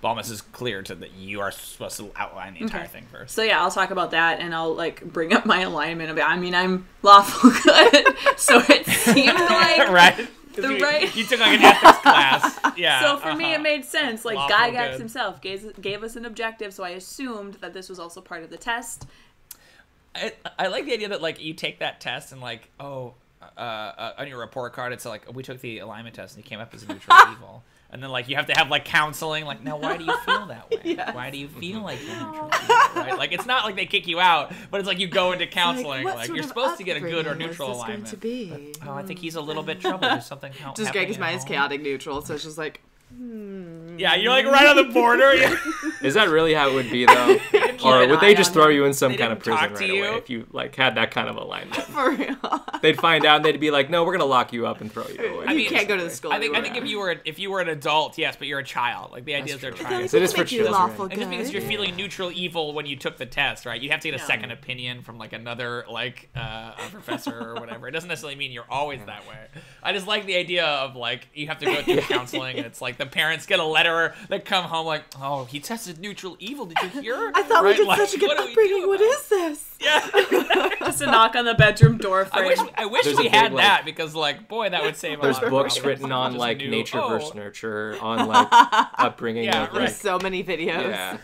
Balmus is clear to that you are supposed to outline the entire thing first. So yeah, I'll talk about that, and I'll like bring up my alignment. I mean, I'm lawful good, so it seemed like Right? You took like an ethics class. Yeah. So for me, it made sense. Like Lawful Gygax good. himself gave us an objective, so I assumed that this was also part of the test. I like the idea that like you take that test and like on your report card it's like, we took the alignment test and he came up as a neutral evil, and then like you have to have like counseling, like, now why do you feel that way? Yes. Why do you feel like you're neutral evil? Right? Like, it's not like they kick you out, but it's like you go into counseling, like you're supposed to get a good or neutral alignment. To be? Oh, I think he's a little bit troubled. There's something Just happening Greg is at mine is home. chaotic neutral, so it's just like Yeah, you're like right on the border. Is that really how it would be though? Or an would eye they just on throw him. you in some They kind of didn't prison talk to right you? away if you like had that kind of alignment? for real. They'd find out and they'd be like, "No, we're gonna lock you up and throw you away." I mean, You can't go to the school. I think you were if you were an adult, yes, but you're a child. Like, the idea is they're true. trying Yes, to. it is for make you children. lawful And just because good. you're feeling neutral evil when you took the test, right? You have to get a Yeah. second opinion from like another like a professor or whatever. It doesn't necessarily mean you're always that way. I just like the idea of like you have to go through counseling, and it's like the parents get a letter that come home like, "Oh, he tested neutral evil. Did you hear?" I thought right? Like, it's such a good upbringing. What is this? Yeah. Just a knock on the bedroom door frame. I wish There's we a had big, that because, like, boy, that would save a There's lot of books problems. written on Just like knew, nature oh, versus nurture, on like upbringing. Yeah, of, right. like, There's so many videos. yeah.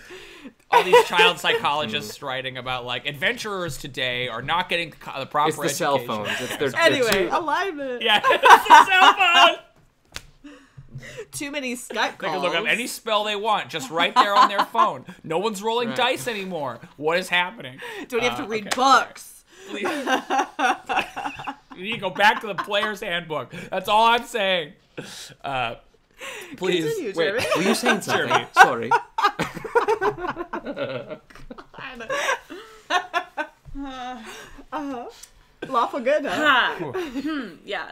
all these child psychologists writing about, like, adventurers today are not getting the proper It's the education. cell phones. It's their Anyway, two- alignment. Yeah, it's the cell phone. Too many Skype They calls. can look up any spell they want, just right there on their phone. No one's rolling Right. dice anymore. What is happening? Don't you have to read okay, books? Please. You need to go back to the player's handbook. That's all I'm saying. Please. Continue, Wait, Jrmi. were you saying something? Jrmi. Sorry. Lawful good, huh? Ha. Yeah.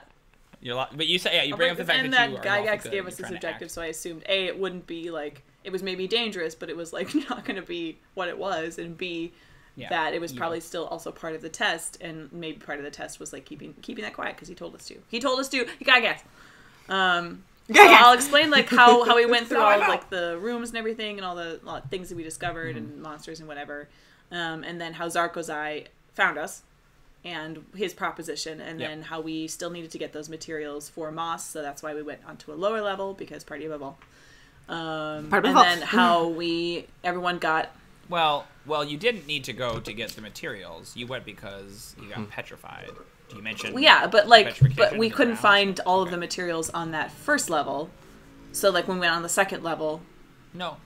But you say, yeah, you bring up the fact and that you that are lawful Gygax good gave and us you're this trying to objective, act. so I assumed A, it wouldn't be like, it was maybe dangerous, but it was like not going to be what it was, and B, Yeah, that it was evil. probably still also part of the test, and maybe part of the test was like keeping that quiet because he told us to. He told us to. Gygax. So I'll explain like how we went through all of, like the rooms and everything, and all the things that we discovered and monsters and whatever, and then how Zarkozai found us. And his proposition, and Yep. then how we still needed to get those materials for Moss, so that's why we went onto a lower level because party above all. And then how everyone got. Well, you didn't need to go to get the materials. You went because you got petrified. Do you mention? Yeah, but petrification we in the couldn't ground? find all of the materials on that first level, so like when we went on the second level. No,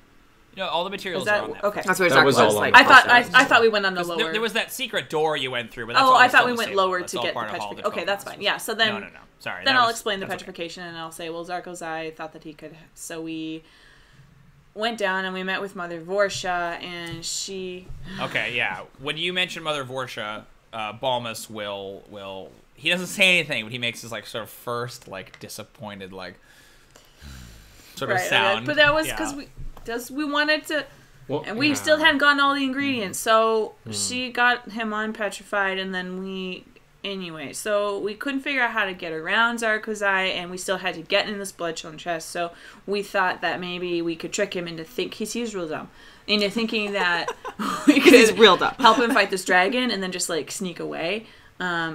all the materials Is that are on that. okay? That's what That was all like. on I thought first I thought we went on the 'Cause lower. there was that secret door you went through, but that's Oh, all I thought still we the went same lower level. That's to all get the part of all petrification. Okay, that's fine. monsters. Yeah, so then No. Sorry. then that I'll was- explain the that's okay. petrification, and I'll say, well, Zarkozai thought that he could. So we went down and we met with Mother Vorsha, and she. Okay, yeah. When you mention Mother Vorsha, Balmus will he doesn't say anything, but he makes his like sort of first like disappointed like sort of sound. But that was Yeah. because we wanted to. Well, And we yeah. still hadn't gotten all the ingredients, so she got him unpetrified, and then anyway, so we couldn't figure out how to get around Zarkozai, and we still had to get in this bloodstone chest, so we thought that maybe we could trick him into he's real dumb, into thinking that we could He's real dumb. help him fight this dragon, and then just, like, sneak away.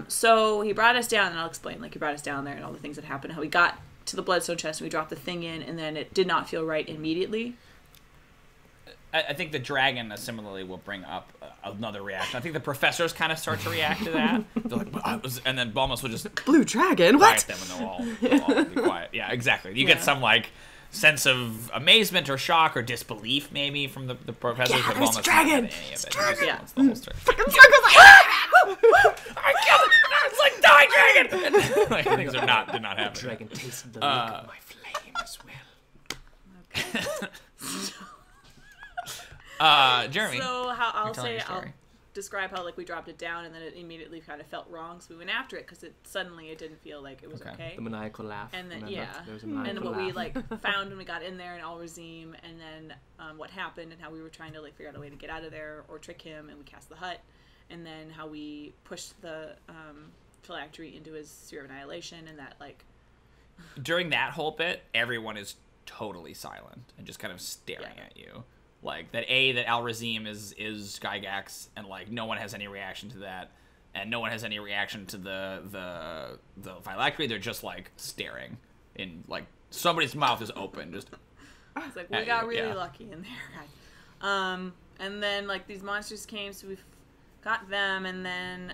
So he brought us down, and I'll explain, like, he brought us down there, and all the things that happened, how we got to the bloodstone chest, and we dropped the thing in, and then it did not feel right immediately. I think the dragon similarly will bring up another reaction. I think the professors kind of start to react to that. They're like, and then Balmus will just Blue dragon? quiet What? them, and they'll all be quiet. Yeah, exactly. You get some like sense of amazement or shock or disbelief maybe from the professors. Yeah, but there's Balmus a dragon! doesn't have any of it. Dragon! Yeah. That's the whole story. Zarkozai! I killed it! It's like die dragon! Like, things did not happen. Dragon tasted the look of my flame as well. Jrmi. So how I'll telling say your I'll story. describe how like we dropped it down and then it immediately kind of felt wrong, so we went after it because it didn't feel like it was okay. The maniacal laugh. And then Remember? yeah, There was a and maniacal what we laugh. like found when we got in there and Al Razim, and then what happened and how we were trying to like figure out a way to get out of there or trick him, and we cast the hut, and then how we pushed the phylactery into his sphere of annihilation, and that like During that whole bit, everyone is totally silent and just kind of staring Yeah. at you. Like that Al Razim is Gygax, and like no one has any reaction to that, and no one has any reaction to the phylactery. They're just like staring in like somebody's mouth is open. Just it's like we At got you, really yeah. lucky in there, guys. And then like these monsters came, so we got them, and then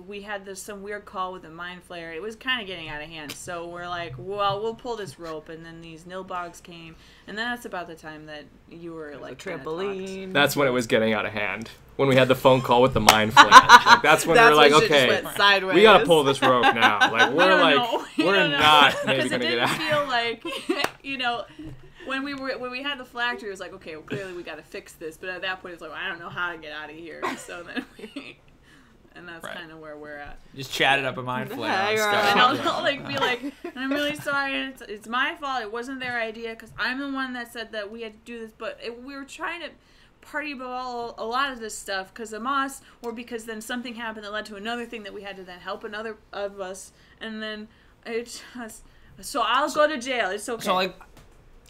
we had some weird call with a mind flayer. It was kind of getting out of hand, so we're like, well, we'll pull this rope, and then these nilbogs came, and then that's about the time that you were like A trampoline. That's when it was getting out of hand. When we had the phone call with the mind flayer. Like, that's when we were like, when shit just okay, went sideways. we gotta pull this rope now. Like I we're don't like know. I we're don't know. not maybe Because it gonna get didn't out. feel like, when we had the phylactery, it was like, okay, well, clearly we got to fix this. But at that point, it's like, well, I don't know how to get out of here. So then and that's Right. kind of where we're at. just chatted up a mind flare. Hang on on. stuff. And I'll like be like, I'm really sorry. It's my fault. It wasn't their idea because I'm the one that said that we had to do this. But we were trying to party about a lot of this stuff because of Moss, or because then something happened that led to another thing that we had to then help another of us, and then it just. So I'll go to jail. It's okay. So like,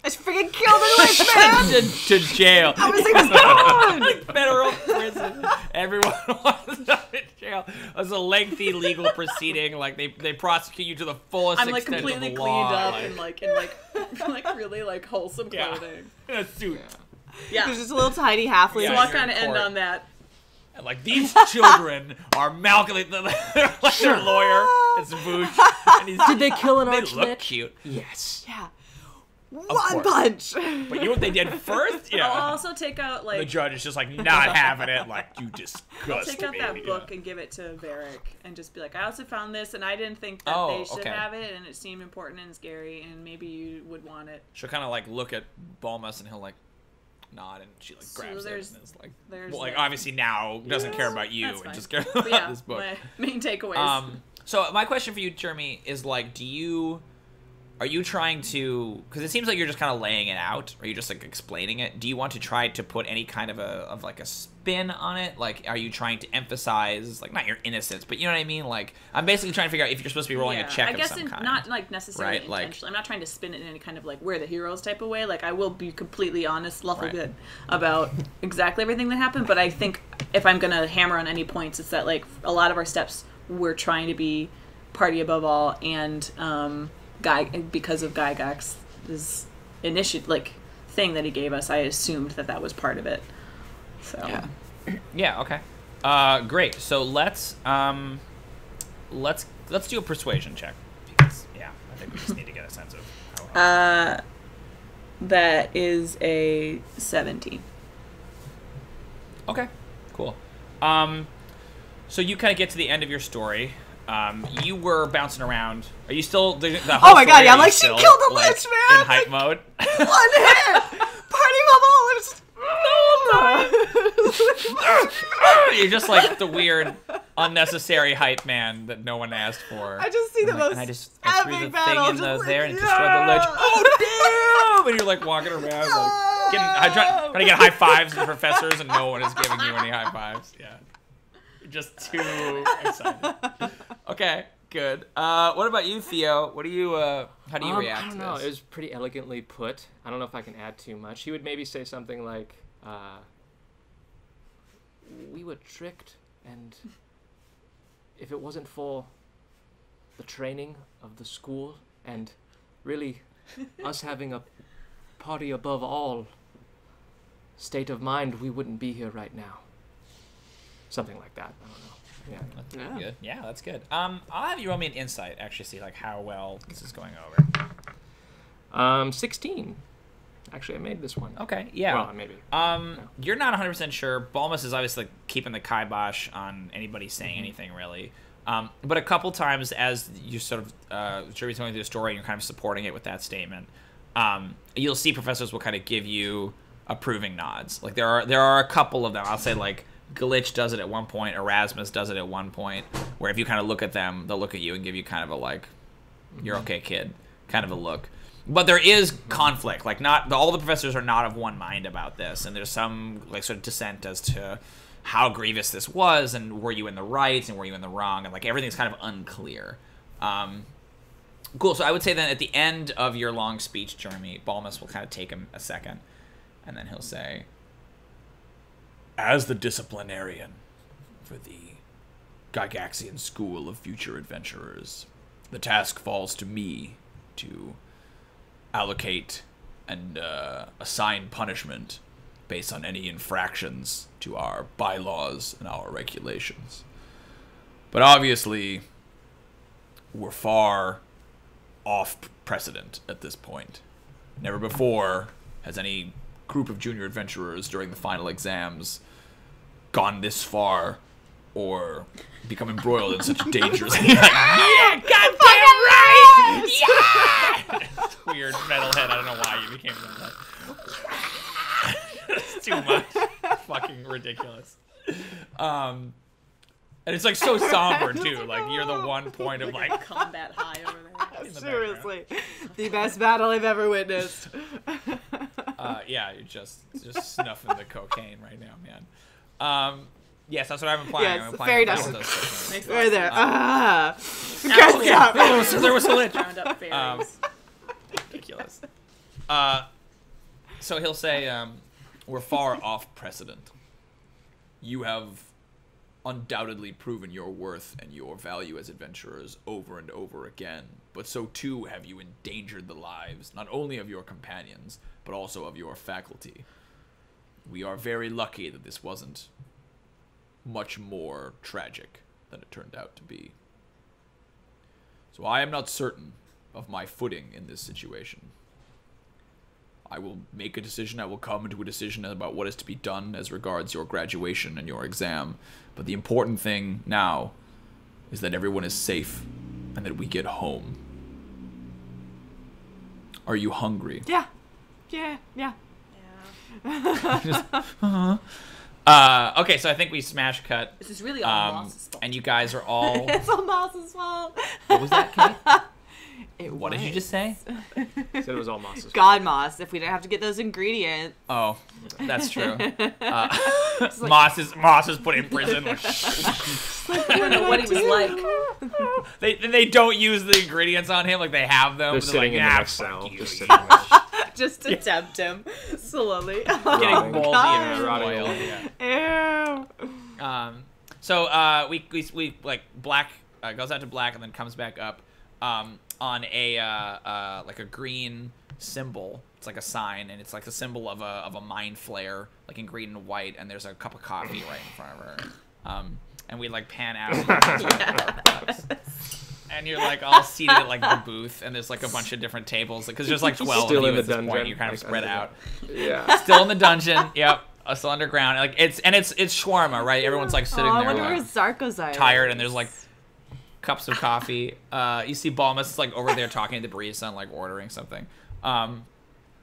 I freaking killed the Lich, man! to jail. I was like, Like federal prison. Everyone wants to go to jail. It was a lengthy legal proceeding. Like they prosecute you to the fullest I'm like extent completely of the law. cleaned up and like in like really like wholesome clothing. In a suit. Yeah. There's just a little tiny halfling. Yeah, So I'll you're kind of in end court. on that. And like these children are Malcolm, like their lawyer. It's Bush. And he's, Did they kill an they arch look lich? cute. Yes. Yeah. One course. punch. But you know what they did first? I'll Yeah. also take out The like judge is just like not having it. Like you disgust take out me. that Yeah. book and give it to Varric and just be like, I also found this and I didn't think that Oh, they should okay. have it and it seemed important and scary and maybe you would want it. She'll kind of like look at Balmus and he'll like nod and she like So grabs it there's- and is like, there's well, like that. obviously now doesn't care about you That's and fine. just cares But about yeah, this book. my main takeaways. So my question for you, Jrmi, is like, are you trying to, because it seems like you're just kind of laying it out, or you're just like explaining it. Do you want to try to put any kind of a spin on it? Like, are you trying to emphasize, like, not your innocence, but you know what I mean? Like, I'm basically trying to figure out if you're supposed to be rolling a check I guess of some kind. not like necessarily right? Like- intentionally. I'm not trying to spin it in any kind of like we're the heroes type of way. Like I will be completely honest, lawful Right. good about exactly everything that happened. But I think if I'm gonna hammer on any points, it's that like a lot of our steps we're trying to be party above all, and because of Gygax's initiative, like thing that he gave us, I assumed that was part of it. So Yeah. Okay. Great. So let's do a persuasion check because I think we just need to get a sense of how. that is a 17. Okay, cool. So you kind of get to the end of your story. You were bouncing around. Are you still the Oh my god, yeah, I'm are like, you she still, killed the like, lich, man! in hype mode. One hit! Party bubble! You're just like the weird, unnecessary hype man that no one asked for. I just see the most And I threw the epic battle. thing in just there like, and destroyed the lich. Oh damn! And you're like walking around, like trying to get high fives from professors, and no one is giving you any high fives. Yeah, you're just too excited. Okay, good. What about you, Theo? What do you? How do you react I don't to know. this? It was pretty elegantly put. I don't know if I can add too much. He would maybe say something like, "We were tricked, and if it wasn't for the training of the school and really us having a party above all state of mind, we wouldn't be here right now." Something like that. I don't know. Yeah. That's Yeah. good. Yeah, that's good. I'll have you roll me an insight. Actually, see like how well this is going over. 16. Actually, I made this one. Okay. Yeah. Well, maybe. You're not 100% sure. Balmus is obviously keeping the kibosh on anybody saying anything really. But a couple times as you sort of Jrmi's going through the story and you're kind of supporting it with that statement, you'll see professors will kind of give you approving nods. Like there are a couple of them. I'll say like Glitch does it at one point, Erasmus does it at one point, where if you kind of look at them, they'll look at you and give you kind of a like, you're okay, kid, kind of a look. But there is conflict. Like all the professors are not of one mind about this, and there's some like sort of dissent as to how grievous this was, and were you in the right and were you in the wrong, and like everything's kind of unclear. Cool. So I would say then at the end of your long speech, Jrmi, Balmus will kind of take him a second, and then he'll say, "As the disciplinarian for the Gygaxian School of Future Adventurers, the task falls to me to allocate and assign punishment based on any infractions to our bylaws and our regulations. But obviously, we're far off precedent at this point. Never before has any group of junior adventurers during the final exams gone this far or become embroiled in such dangerous... Yeah, goddamn right! Yeah! Weird metalhead. I don't know why you became that. It's too much. Fucking ridiculous. And it's like so somber too. Like you're the one point of like Combat high over there. in the Seriously. The best battle I've ever witnessed. yeah, you're just snuffing the cocaine right now, man. Yes, that's what I'm implying. Yes, I'm implying fairy that dust. those cocaine. Makes a lot Right of there. sense. Good job. Oh, so there was a lich. Round up fairies. Ridiculous. So he'll say, we're far off precedent. You have undoubtedly proven your worth and your value as adventurers over and over again, but so too have you endangered the lives, not only of your companions, but also of your faculty. We are very lucky that this wasn't much more tragic than it turned out to be. So I am not certain of my footing in this situation. I will make a decision. I will come to a decision about what is to be done as regards your graduation and your exam. But the important thing now is that everyone is safe and that we get home. Are you hungry? Yeah. Okay, so I think we smash cut. This is really all Moss's fault. And you guys are all... It's all Moss's fault. What was that, Kate? What did you just say? Said it was all Moss's fault. God, Moss, if we didn't have to get those ingredients. Oh, that's true. Moss is put in prison. I don't know what he was like. They don't use the ingredients on him, like they have them. They're sitting in the "Ah, next fuck cell. you." Just sitting there. Just to tempt him slowly. Getting Rotting. moldy and Rotting oil. oil. Yeah. Ew. So we like Black goes out to Black and then comes back up on a like a green symbol. It's like a sign, and it's like the symbol of a mind flare, like in green and white. And there's a cup of coffee right in front of her. And we like pan out. And you're like all seated at like the booth, and there's like a bunch of different tables because there's like 12 Still of you in at the this point. dungeon, You're kind of like, spread out. Yeah. Still in the dungeon. Yep. Still underground. Like it's shawarma, right? Everyone's like sitting I there wonder like, where Zarko's tired, and there's like cups of coffee. You see Balmus is like over there talking to the barista and like ordering something.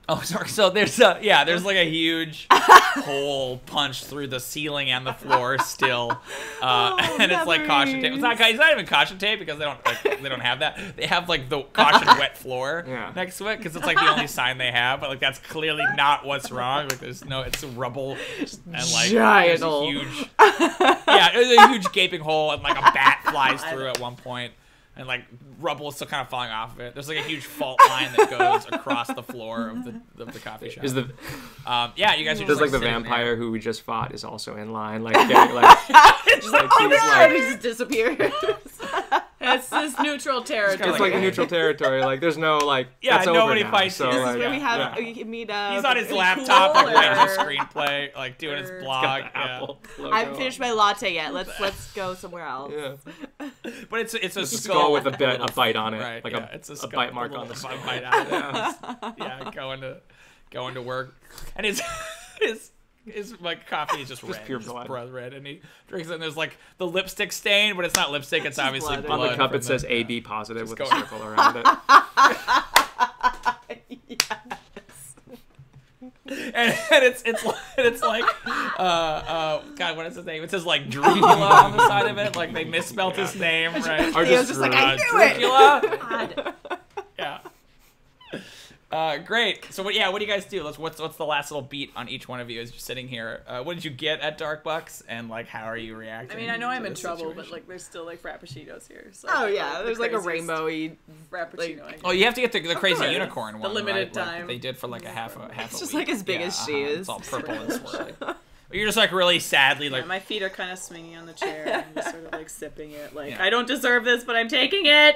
Oh, sorry. So there's like a huge hole punched through the ceiling and the floor still, and it's like caution tape. It's not even caution tape because they don't have that. They have like the caution wet floor next to it because it's like the only sign they have. But like that's clearly not what's wrong. Like it's rubble and like giant there's a hole. huge there's a huge gaping hole and like a bat flies through at one point. And like rubble is still kind of falling off of it. There's like a huge fault line that goes across the floor of the coffee shop. Is the you guys are just does like the sitting vampire there. who we just fought is also in line, like getting like just like Oh he's no! like He just disappeared. It's this neutral territory. it's like neutral territory. Like there's no like that's nobody over now, fights so, you. This like, is where we have yeah. we meet up. He's on his Cool, laptop like writing his or- screenplay, like doing his or- blog. the Yeah. Apple logo. I haven't finished my latte yet. Let's go somewhere else. Yeah. But it's a It's a skull skull with a bite on it, right, like yeah, it's a skull, bite mark a on the skull. bite on it. Yeah, going to work, and his like coffee is just red, pure just blood. red, and he drinks it. And there's like the lipstick stain, but it's not lipstick. It's obviously blood. blood. On the cup from it says the- AB positive with a going- circle around it. and it's like God, what is his name? It says like Dracula on the side of it. Like they misspelled his name, right? Or He was just like, I knew it. Dracula. Yeah. Great. So what do you guys do? What's the last little beat on each one of you as you're sitting here? What did you get at Dark Bucks, and like how are you reacting? I mean, I know I'm to in this trouble, situation? but like there's still like frappuccinos here. So Oh like, yeah, the there's like a craziest rainbowy. frappuccino. I Oh, you have to get the crazy unicorn one. limited right? time. Like they did for like a half a It's just week. like as big as she is. It's all purple and swirly. But you're just like really sadly like. Yeah, my feet are kind of swinging on the chair. And I'm just sort of like sipping it. Like Yeah. I don't deserve this, but I'm taking it.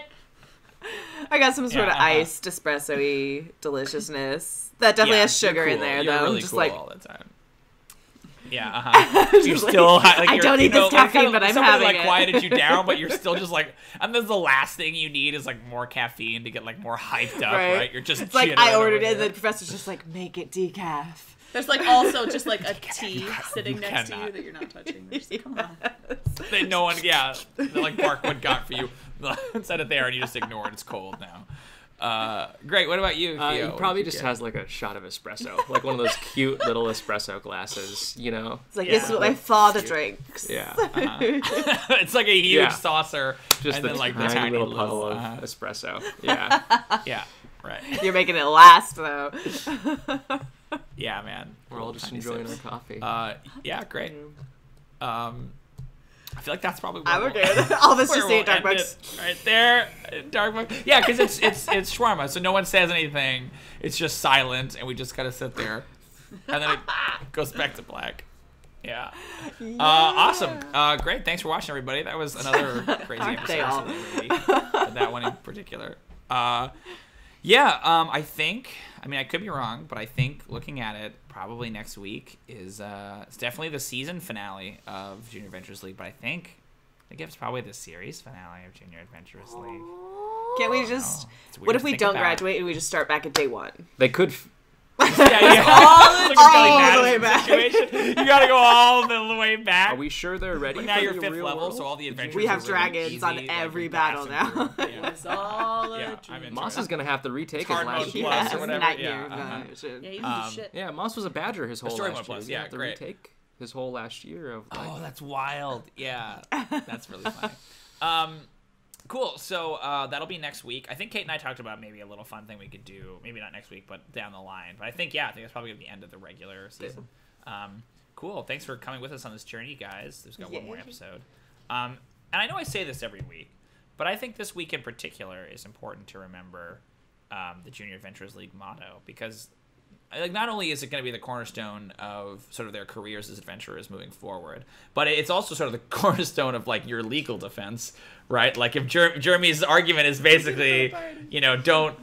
I got some sort Yeah, of iced espresso-y deliciousness. That definitely has you're sugar in cool. there, You're though. really Just cool like all the time. Yeah, you're Just like, still like I you're, don't need this caffeine, but I'm somebody having like it. quieted you down, but you're still just like, and then the last thing you need is like more caffeine to get like more hyped up, right? You're just it's like jittering I ordered over it, and there. the professor's just like, make it decaf. There's like also just like a tea sitting you next to cannot. you that you're not touching. There's just, come on. That no one, like Barkwood got for you. Set it there, and you just ignore it. It's cold now. Great. What about you, Theo? He What probably did you just get? has like a shot of espresso, like one of those cute little espresso glasses, you know? It's like, Yeah. this is what my father drinks. Yeah. It's like a huge Yeah. saucer, Just and the then like tiny the tiny little puddle of uh-huh. espresso. Yeah. Yeah. Right. You're making it last, though. Yeah, man. We're all just Tiny enjoying sips. our coffee. Yeah, great. I feel like that's probably where I'm we'll- good. All of us where just say we'll Dark end Bucks. it. Right there, Dark Bucks. Yeah, because it's shawarma, so no one says anything. It's just silent, and we just gotta sit there and then it goes back to black. Yeah. Awesome. Great. Thanks for watching, everybody. That was another crazy Aren't they episode. all? That one in particular. I think, I mean, I could be wrong, but I think looking at it, probably next week is it's definitely the season finale of Junior Adventurers League, but I think it's probably the series finale of Junior Adventurers League. Can't we just? It's weird What if to we think don't about. graduate and we just start back at day 1? They could. Yeah. All the way back. Situation. You gotta go all the way back. Are we sure they're ready? But now for you're the 5th real level, world? so all the adventures. We have are really dragons easy, on like, every you battle pass them now. through. Yeah. It's all a Yeah, dream. I'm into Moss it. is gonna have to retake his Hard last mode year. plus or Yes, whatever. nightmare Yeah, version. Yeah, he didn't do shit. Yeah, Moss was a badger his whole story last mode year. plus, He yeah, had to great. retake his whole last year of. Like, Oh, that's wild. Yeah, that's really funny. Cool. So that'll be next week. I think Kate and I talked about maybe a little fun thing we could do. Maybe not next week, but down the line. But I think that's probably gonna be the end of the regular season. Cool. Thanks for coming with us on this journey, guys. There's got one more episode. And I know I say this every week, but I think this week in particular is important to remember the Junior Adventurers League motto, because like not only is it going to be the cornerstone of sort of their careers as adventurers moving forward, but it's also sort of the cornerstone of like your legal defense, right? Like if Jrmi's argument is basically, don't,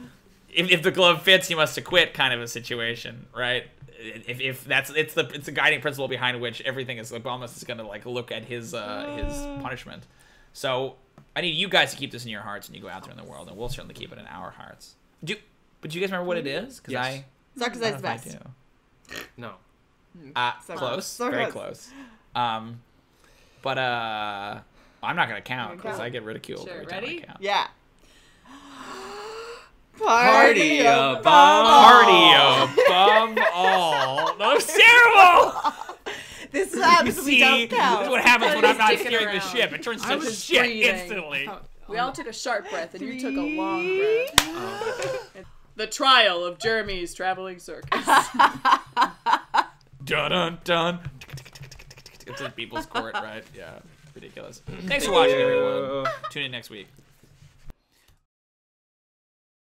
if the glove fits, you must acquit kind of a situation, right? If that's it's the guiding principle behind which everything is like almost is going to like look at his punishment. So I need you guys to keep this in your hearts when you go out there in the world, and we'll certainly keep it in our hearts. But do you guys remember what it is? Because Yes. Sarkazai's the best. no. So Close, so very close. close. But I'm not gonna count because I get ridiculed Sure, every time ready? I count. Yeah. Party above Party above all. That was terrible. This is happens when we See, don't this is count. what happens when I'm not Dicking steering the around. ship. It turns I to was shit breathing. instantly. We all took a sharp breath, and you took a long 3. breath. The trial of Jrmi's traveling circus. Dun dun dun. It's in people's court, right? Yeah, ridiculous. Thanks for watching, everyone. Tune in next week.